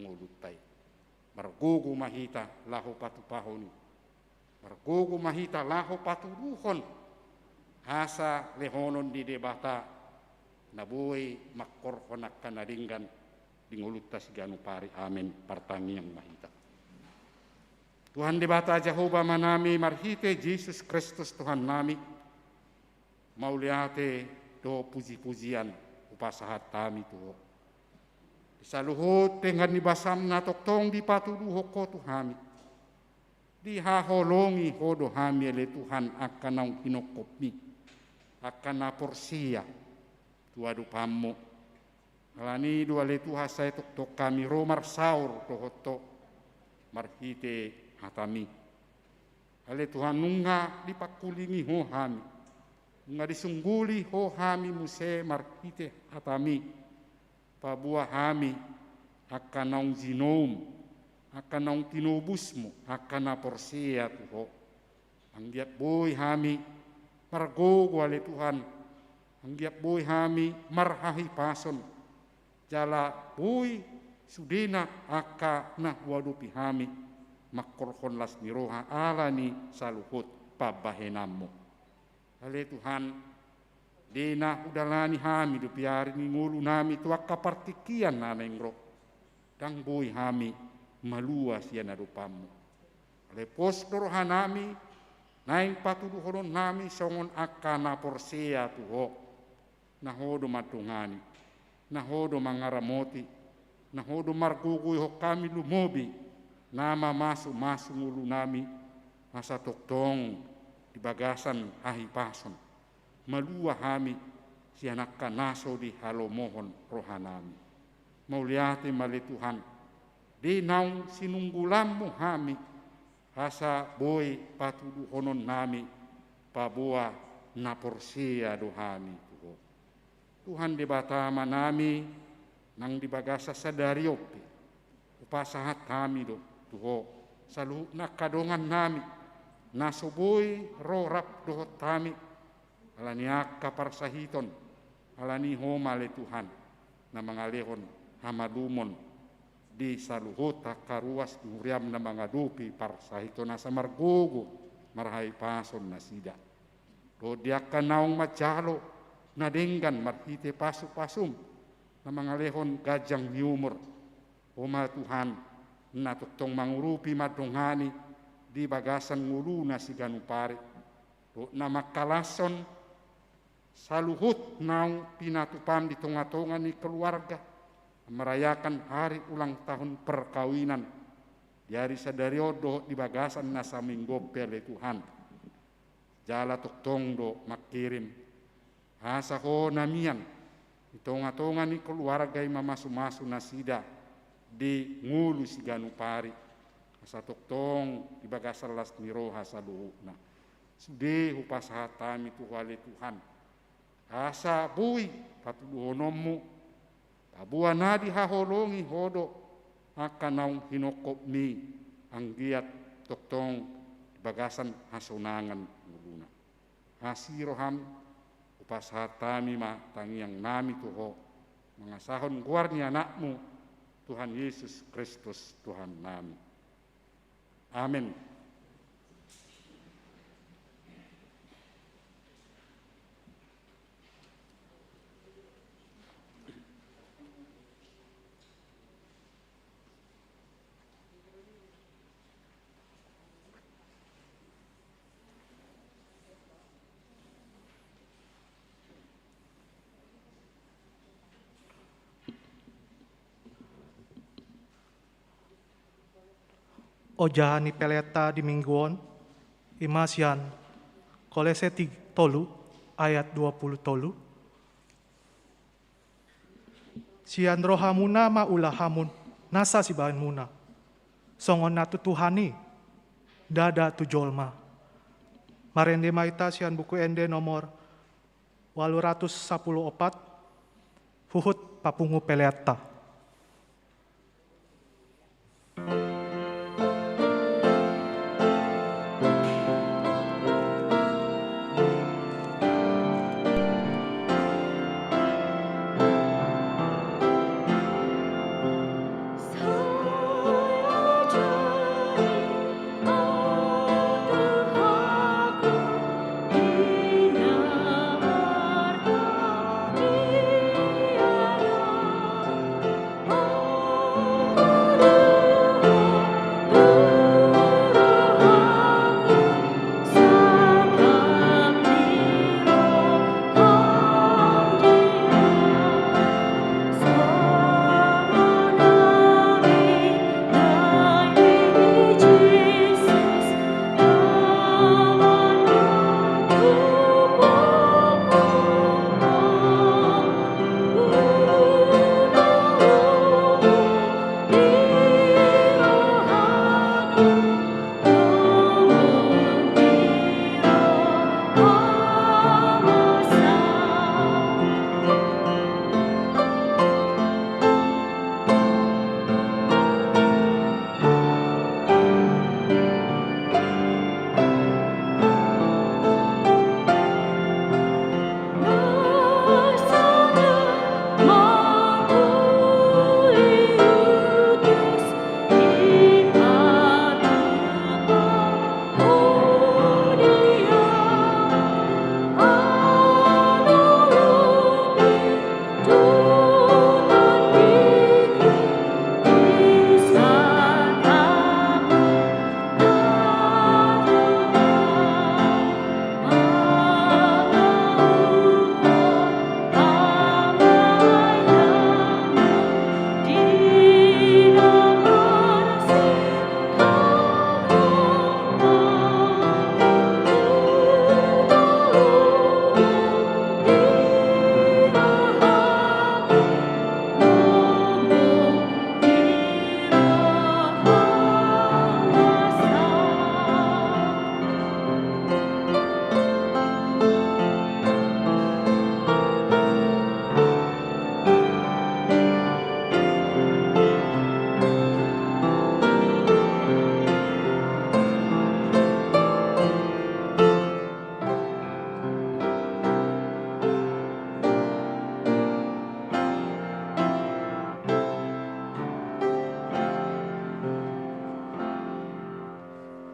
nguluttai. Margugu mahita lahu patupahoni. Margugu mahita lahu patuduhon. Hasa lehonon di debata nabuhi makkorhon akan nadinggan di ngulutta siganu pari. Amin partangiang mahita. Tuhan debata Jehovah manami marhite Yesus Kristus Tuhan nami. Mauliate do puji-pujian upasahat kami tuho. Saluhut dengan nibasam na toktong di patuduho ko Tuhami. Di haholongi hodo hami ele Tuhan akan naung kinokopmi. Akan na porsia tuadu pammo. Alani dua le Tuhan saya toktok kami romar saur tohoto marhite hatami. Ale Tuhan nunga dipakulingi ho hami. Nunga disungguli ho hami muse marhite hatami. Pabuah hami akan naung zinom, akan naung tinubusmu, akan na porsia tuho. Anggiat boy hami margogo ale Tuhan. Anggiat boy hami marhahi pason. Jala boy sudena aka nah wadupi hami makkorhon las niroha alani saluhut pabahenammu. Ale Tuhan dena udalani hami do piari ni ngulu nami tuaka partikian na nengro. Dang boy hami malua siana do pammu. Ale pos dorohanami naing patuduhonon nami songon akana porsia tuho. Nahodo matungani. Nahodo mangaramoti. Nahodo margugui ho kami lumobi. Nama masu ngulu nami. Masa toktong di bagasan ahi pason. Malua hami si anak naso di halomohon rohanami. mauliati mali Tuhan. Di naung sinunggulammu hami, hasa boy patudu honon nami, pabua naporsia dohami Tuhan. Tuhan di batama nami, nang di bagasa sadari opi, upasahat kami do Tuhan. Salu nakadongan nami, nasoboy rorap dohot kami, alaniak kaparsahiton, alani homale Tuhan, na mangalehon hamadumon, di saluhut karuas duriam na mga dupi parsahito na sa margugo marhay pason na sida. Do diak kanaong madyalo na denggan marhite pasu-pasum na mga lehon gajang humor. O Tuhan na tuktong mangurupi madunghani di bagasan ngulu na si ganupari. Do na makalason saluhut naong pinatupam di tunga-tunga ni keluarga merayakan hari ulang tahun perkawinan di hari sadariodo di bagasan nasa minggu pele Tuhan. Jala tuktong do makirim asa ko namian itonga-tonga ni keluarga mamasu-masu nasida di ngulu si ganupari asa tuktong di bagasan las niro hasa luhukna sude upashatami tuhali Tuhan asa bui patuduhonommu Abuan nadi haholongi hodo akan hinokop mi ang giat toktong bagasan hasunangan nguluna. Hasiroham upashatami ma tangiang nami tuho mga sahon guarnya anakmu Tuhan Yesus Kristus Tuhan nami. Amin. Ojahani peleta di mingguon, imasian Kolese tolu ayat 20 tolu. Sian rohamuna maulahamun nasa sibahan muna. Songon natutuhani dada tujolma. Marende maita sian buku ende nomor 814 huhut papungu peleta. Ina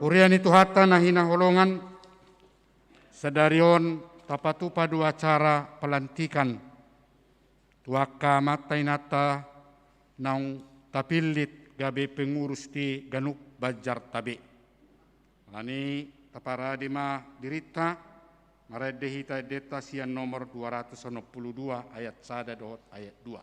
Kurian itu hatta nahina holongan sedarion tapatu padu acara pelantikan tuaka matainata naung tapilit gabe pengurus di Ganuk Banjar Tabe. Ani taparadima dirita maredehita deta sian nomor 262 ayat 1 dohot ayat 2.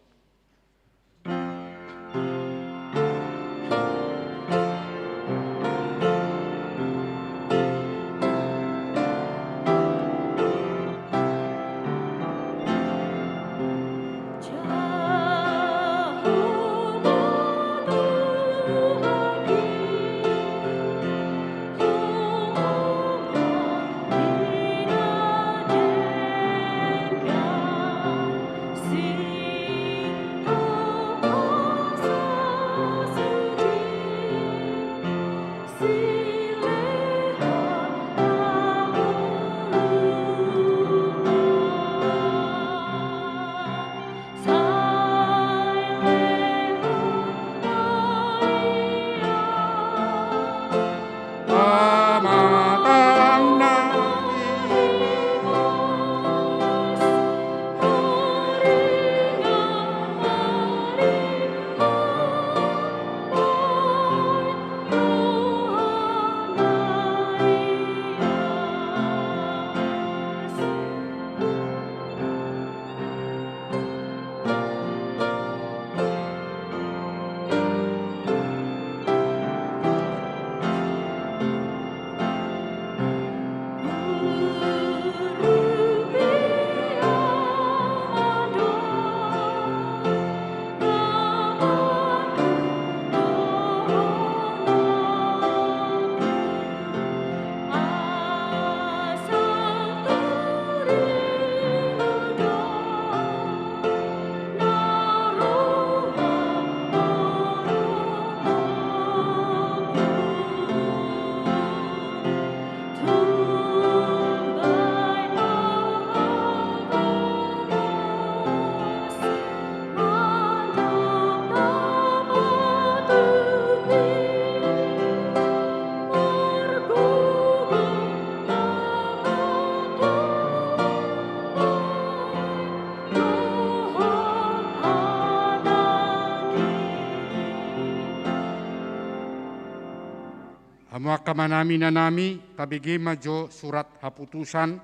Hamuaka manami nanami tabigi majo surat haputusan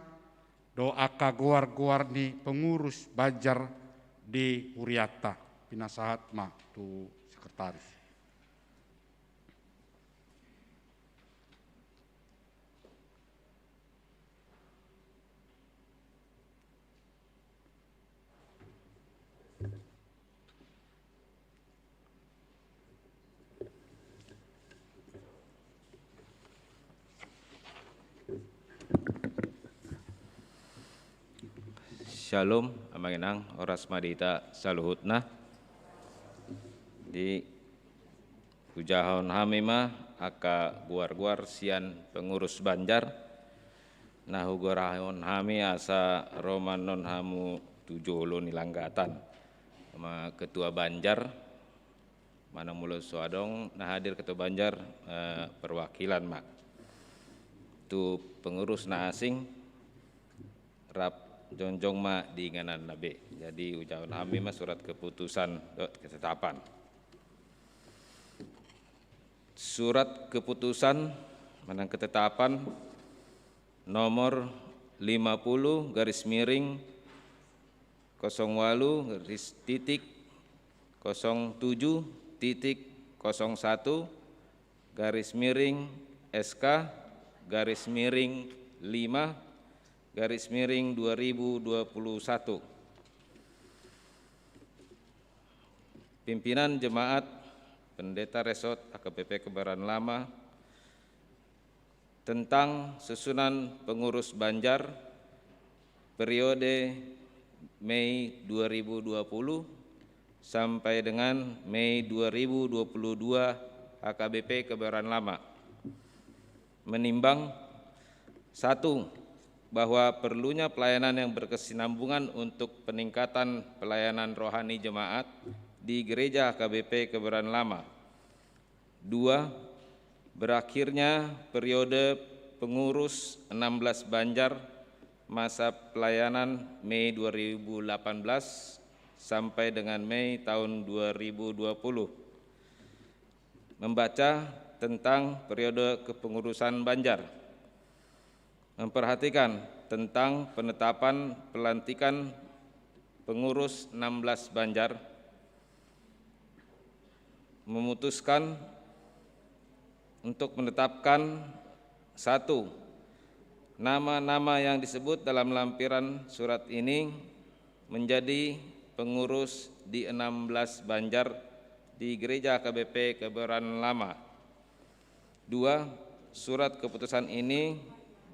doa kagoar-goar ni pengurus Banjar di Uriata pinasahat ma tu sekretaris. Shalom, amanginang oras madita saluhutna. Di ujahon hamima aka guar-guar sian pengurus Banjar. Nah hugorahon hami asa roman non hamu 7 nilanggatan. Sama ketua Banjar, mana mulo soadong, nah hadir ketua Banjar perwakilan mak. Tu pengurus na asing, rap jonjong ma di nganan nabe. Jadi ucapan kami mah surat keputusan ketetapan. Surat keputusan menang ketetapan nomor 50 garis miring 08 garis titik 07 titik 01 garis miring SK garis miring 5 garis miring 2021. Pimpinan Jemaat Pendeta Resort AKBP Kebayoran Lama tentang susunan pengurus Banjar periode Mei 2020 sampai dengan Mei 2022 AKBP Kebayoran Lama. Menimbang 1. Bahwa perlunya pelayanan yang berkesinambungan untuk peningkatan pelayanan rohani jemaat di Gereja AKBP Kebayoran Lama. 2. berakhirnya periode pengurus 16 Banjar masa pelayanan Mei 2018 sampai dengan Mei tahun 2020. Membaca tentang periode kepengurusan Banjar. Memperhatikan tentang penetapan pelantikan pengurus 16 Banjar. Memutuskan untuk menetapkan 1. Nama-nama yang disebut dalam lampiran surat ini menjadi pengurus di 16 Banjar di Gereja KBP Kebayoran Lama. 2. Surat keputusan ini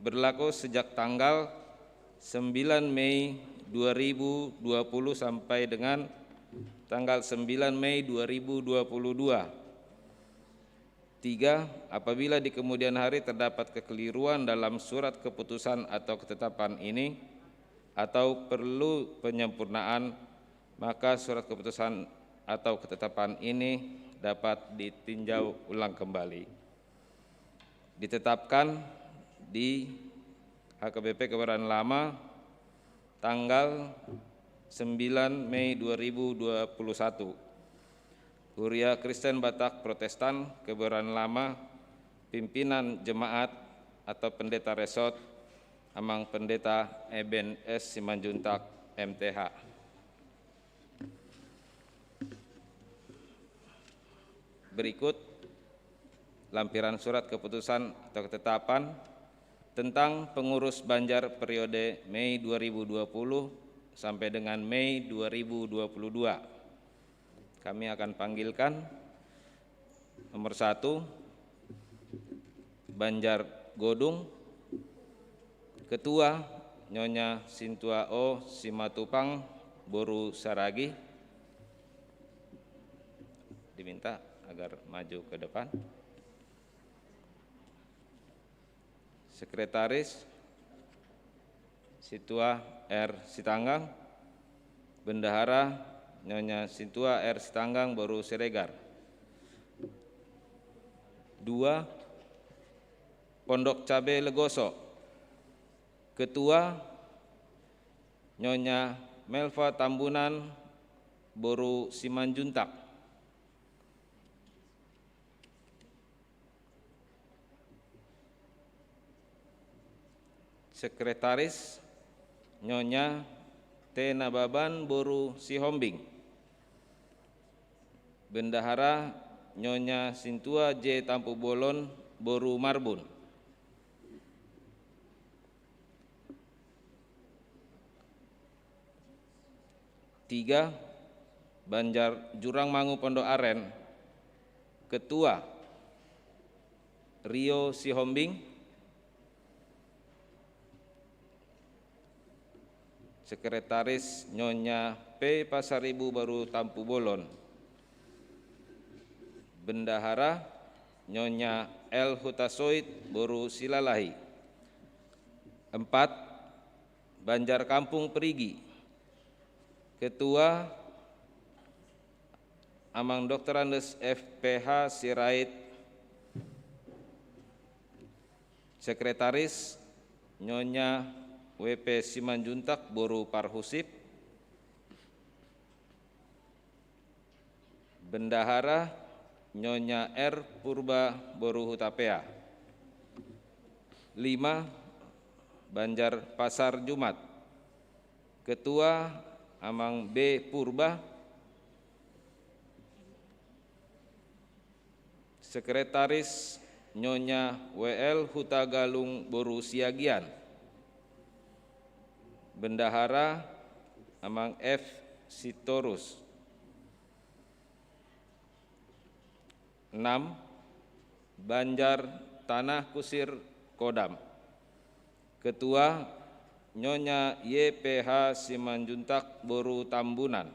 berlaku sejak tanggal 9 Mei 2020 sampai dengan tanggal 9 Mei 2022. 3. Apabila di kemudian hari terdapat kekeliruan dalam surat keputusan atau ketetapan ini atau perlu penyempurnaan, maka surat keputusan atau ketetapan ini dapat ditinjau ulang kembali. Ditetapkan di HKBP Kebayoran Lama tanggal 9 Mei 2021. Kuria Kristen Batak Protestan Kebayoran Lama, pimpinan jemaat atau pendeta resort, Amang Pendeta Eben S. Simanjuntak MTH. Berikut lampiran surat keputusan atau ketetapan tentang pengurus Banjar periode Mei 2020 sampai dengan Mei 2022. Kami akan panggilkan. Nomor 1, Banjar Godung. Ketua Nyonya Sintua O. Simatupang Boru Saragi. Diminta agar maju ke depan. Sekretaris Situa R. Sitanggang. Bendahara Nyonya Sintua R. Sitanggang Boru Siregar. 2. Pondok Cabe Legoso. Ketua Nyonya Melva Tambunan Boru Simanjuntak. Sekretaris Nyonya T. Nababan Boru Sihombing. Bendahara Nyonya Sintua J. Tampu Bolon Boru Marbun. Tiga, Banjar Jurang Mangu Pondok Aren. Ketua Rio Sihombing. Sekretaris Nyonya P. Pasaribu Baru Tampu Bolon. Bendahara Nyonya L. Hutasoid Boru Silalahi. 4. Banjar Kampung Perigi. Ketua Amang Dr. Andes FPH Sirait. Sekretaris Nyonya WP Simanjuntak Boru Parhusip. Bendahara Nyonya R. Purba Boru Hutapea. 5. Banjar Pasar Jumat. Ketua Amang B. Purba. Sekretaris Nyonya WL Hutagalung Boru Siagian. Bendahara Amang F. Sitorus. 6. Banjar Tanah Kusir Kodam. Ketua Nyonya YPH Simanjuntak Boru Tambunan.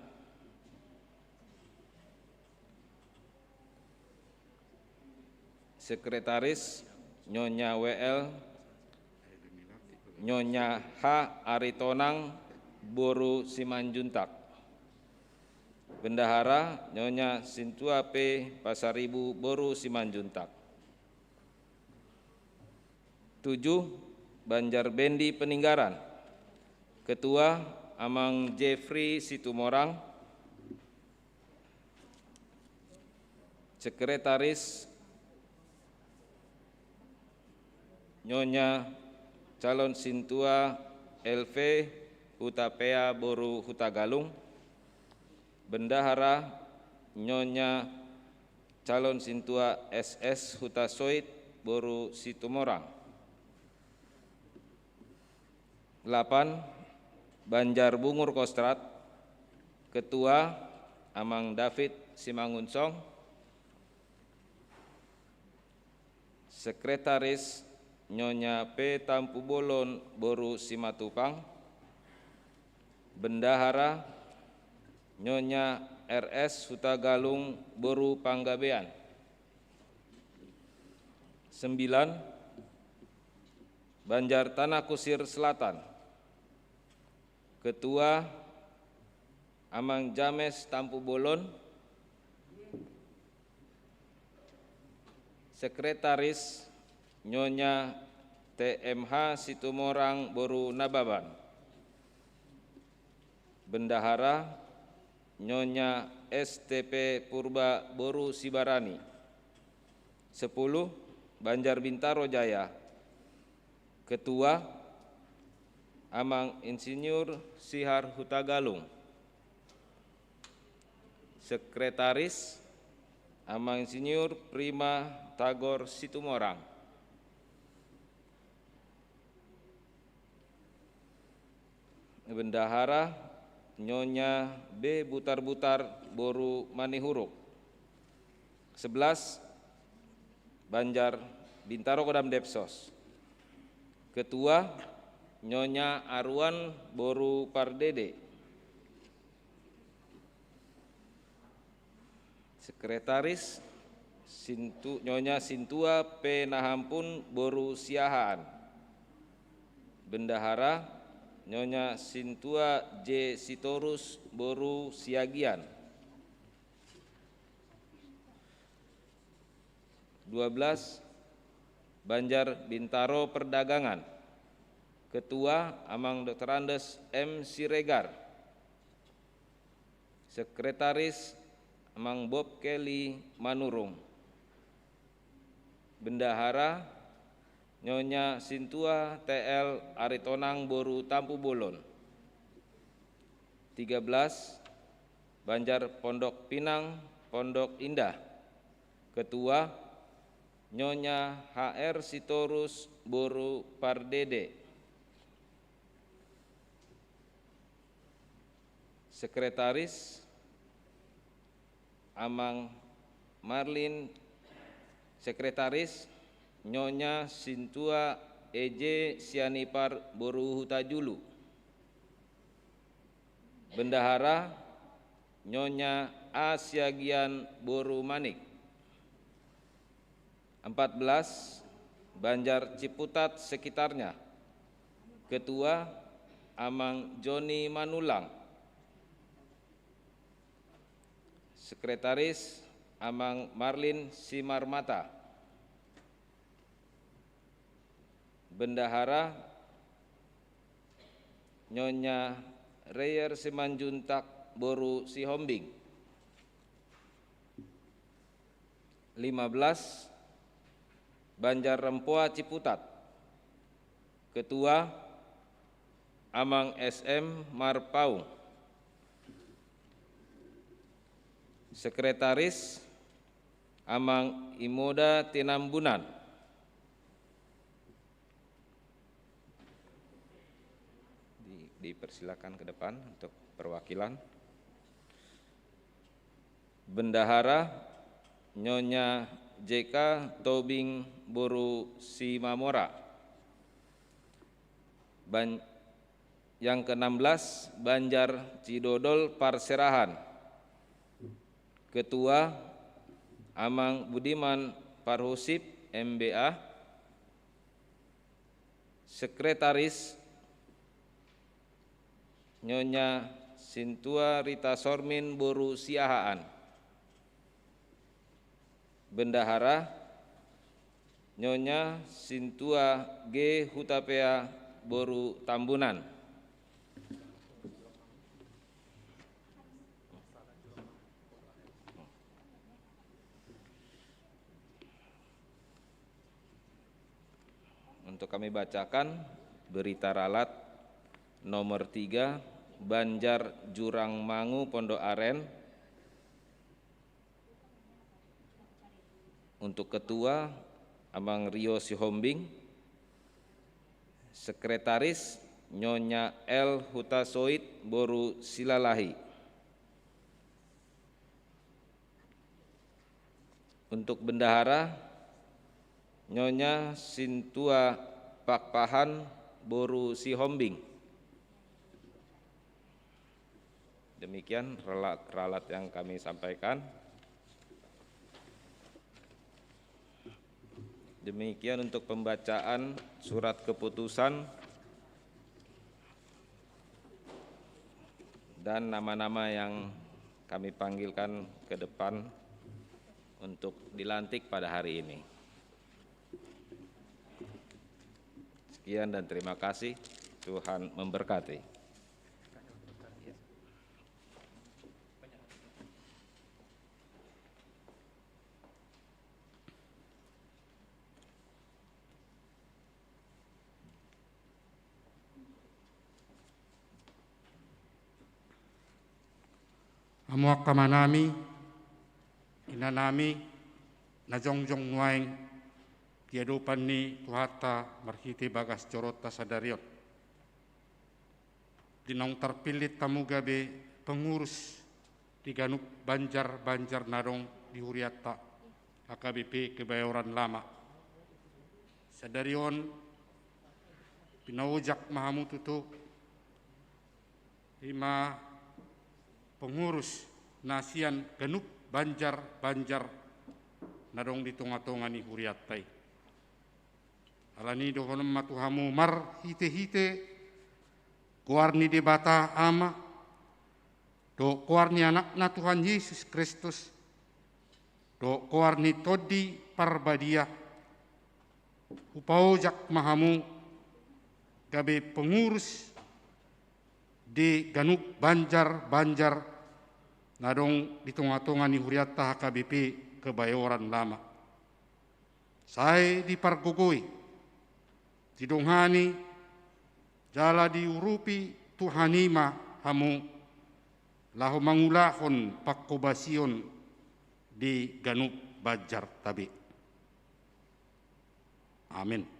Sekretaris Nyonya WL Nyonya H. Aritonang Boru Simanjuntak. Bendahara Nyonya Sintua P. Pasaribu Boru Simanjuntak. 7. Banjar Bendi Peninggaran. Ketua Amang Jeffrey Situmorang. Sekretaris Nyonya Calon Sintua LV Hutapea Boru Hutagalung. Bendahara Nyonya Calon Sintua SS Hutasoit Boru Situmorang. 8. Banjar Bungur Kostrat. Ketua Amang David Simangunsong. Sekretaris Nyonya P. Tampu Bolon Boru Simatupang. Bendahara Nyonya RS Hutagalung Boru Panggabean. 9. Banjar Tanah Kusir Selatan. Ketua Amang James Tampu Bolon. Sekretaris Nyonya TMH Situmorang Boru Nababan. Bendahara Nyonya STP Purba Boru Sibarani. 10. Banjar Bintaro Jaya. Ketua Amang Insinyur Sihar Hutagalung. Sekretaris Amang Insinyur Prima Tagor Situmorang. Bendahara Nyonya B. Butar-Butar Boru Manihuruk. 11. Banjar Bintaro Kodam Depsos. Ketua Nyonya Arwan Boru Pardede. Sekretaris Nyonya Sintua P. Nahampun Boru Siahaan. Bendahara Nyonya Sintua J. Sitorus Boru Siagian. 12. Banjar Bintaro Perdagangan. Ketua Amang Dr. Andes M. Siregar. Sekretaris Amang Bob Kelly Manurung. Bendahara Nyonya Sintua TL Aritonang Boru Tampu Bolon. 13. Banjar Pondok Pinang Pondok Indah. Ketua Nyonya HR Sitorus Boru Pardede. Sekretaris Amang Marlin. Sekretaris Nyonya Sintua EJ Sianipar Boru Hutajulu. Bendahara Nyonya A. Siagian Boru Manik. 14. Banjar Ciputat sekitarnya. Ketua Amang Joni Manulang. Sekretaris Amang Marlin Simarmata. Bendahara Nyonya Reyer Simanjuntak Boru Sihombing. 15. Banjar Rempoa Ciputat. Ketua Amang SM Marpaung. Sekretaris Amang Imoda Tinambunan. Dipersilakan ke depan untuk perwakilan. Bendahara Nyonya JK Tobing Boru Simamora. Yang ke-16 Banjar Cidodol Parserahan. Ketua Amang Budiman Parhusip MBA. Sekretaris Nyonya Sintua Rita Sormin Boru Siahaan. Bendahara Nyonya Sintua G. Hutapea Boru Tambunan. Untuk kami bacakan berita ralat nomor 3 Banjar Jurang Mangu Pondok Aren. Untuk ketua Amang Rio Sihombing, sekretaris Nyonya L. Hutasoid Boru Silalahi. Untuk bendahara Nyonya Sintua Pakpahan Boru Sihombing. Demikian ralat yang kami sampaikan. Demikian untuk pembacaan surat keputusan dan nama-nama yang kami panggilkan ke depan untuk dilantik pada hari ini. Sekian dan terima kasih. Tuhan memberkati. Amuak kamanami, inanami, najongjong nuaing, kehidupan ni tuhata marhiti bagas corota sadariot. Dinong terpilih tamu gabe pengurus di Ganup Banjar Narong di Huriata, AKBP Kebayoran Lama. Sadarion, pinaujak mahamututu, 5 pengurus nasian Ganup Banjar Narong di tonga-tonga ni Huriatai. Alani dohonem matuhamu mar hite kuarni debata ama do kuarni anakna Tuhan Yesus Kristus do kuarni todi parbadia upaujak mahamu gabe pengurus di Ganup Banjar Narong di tonga-tonga ni Huriata HKBP Kebayoran Lama. Saya dipargugui, tidonghani, jala diurupi Tuhanima hamu, lahu mangulahon pakobasion di Ganup Banjar tabi. Amin.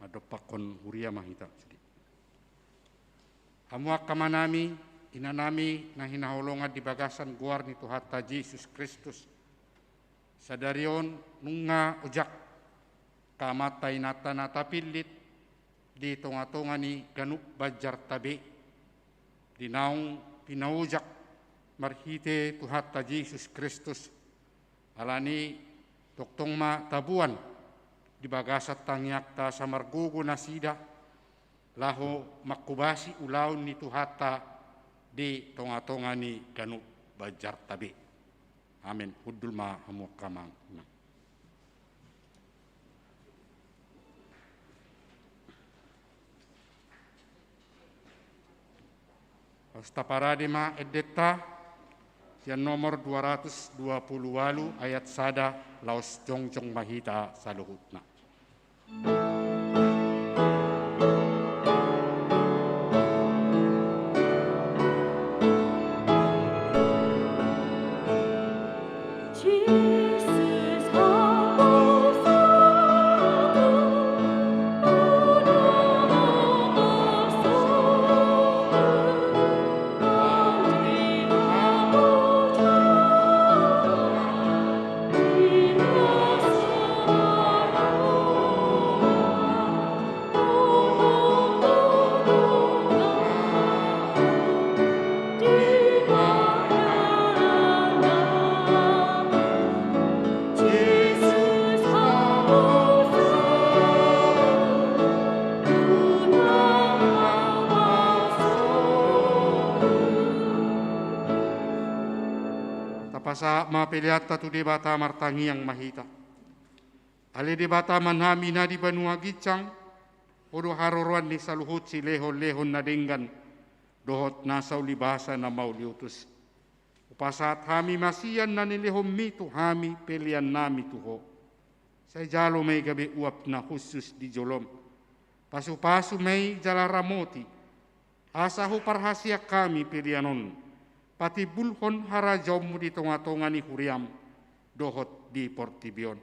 Adopakon huria mahita. Hamuak kamanami, inanami na hinaholongan di bagasan guar ni Tuhata Yesus Kristus. Sadarion nunga ujak kamatay nata natapilit di tonga-tonga ni Ganup Banjar tabi. Dinaong pinaujak marhite Tuhata Yesus Kristus. Alani toktong ma tabuan di bagasat tangyakta sa margugo na sida, laho makubasi ulaon ni Tuhata di tonga-tonga ni Ganup Banjar tabi. Amin. Hudul ma hamuk kamang. Hasta parade ma edeta yang nomor 228 ayat sada laos jongjong mahita sa luhutna. Napasa mapeliata tu debata martangi yang mahita. Ale debata manami na di banua gicang, odo haroruan ni saluhut si lehon-lehon na denggan, dohot nasa ulibasa na mauliutus. Upasat hami masian na nilehom mi tu hami pelian nami tuho. Saya jalo may gabi uap na khusus di jolom. Pasu-pasu may jala ramoti. Asahu parhasia kami pilianon. Pati bulhon harajaw mo di tonga-tonga ni huriam. Dohot di portibion.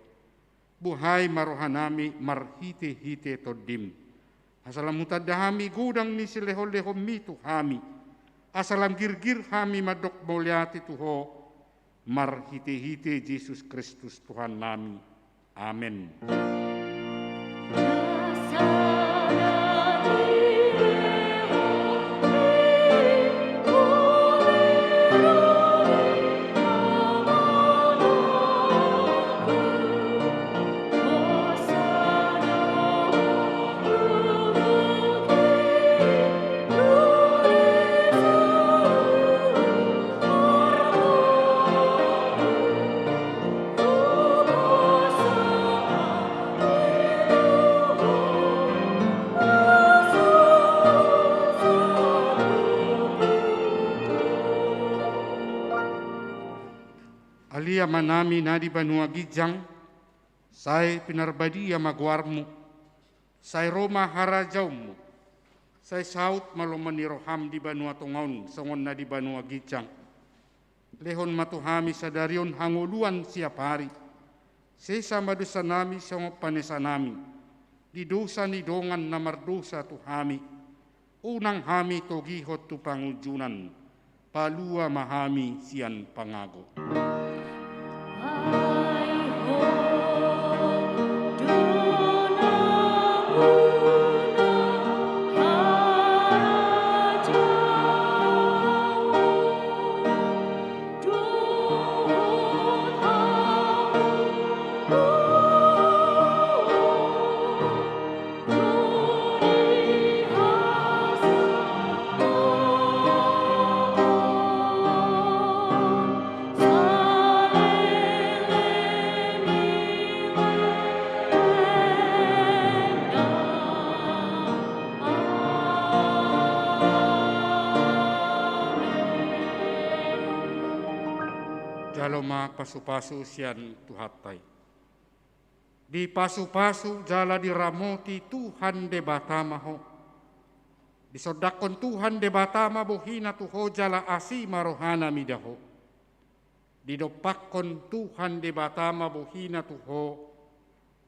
Buhay marohanami marhite-hite todim. Asalam mutadahami gudang ni silehol-lehom mi tu hami. Asalam girgir hami madok mulyati tuho. Marhite-hite Yesus Kristus Tuhan nami. Amin. Alia manami nadi banua gijang, sai pinarbadia magwarmu, sai Roma harajaumu, sai saut malomani roham di banua tongaun, songon nadi banua gijang. Lehon matuhami sadarion hanguluan siap hari, sesa madusa nami songok panesa nami, di dosa ni dongan namar dosa tuhami, unang hami togihot tu pangujunan, palua mahami sian pangago. Jaloma pasu-pasu sian tuhatai. Di pasu-pasu jala diramoti Tuhan de batamaho. Disodakon Tuhan de batama bohina tuho jala asima rohana midaho. Didopakon Tuhan de batama bohina tuho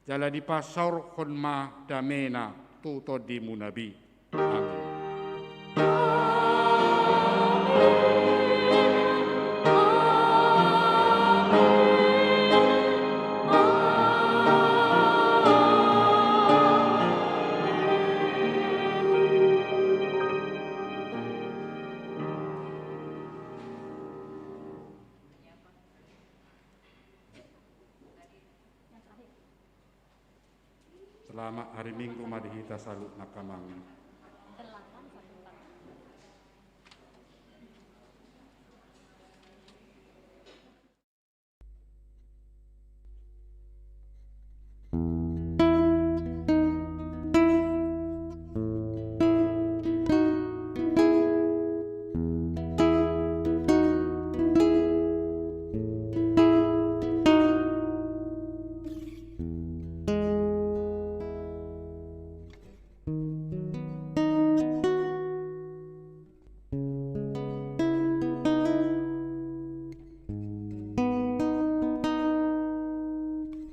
jala dipasaur kon ma damena tuto di munabi. Amin. Selamat hari Minggu madihita salut nakamang.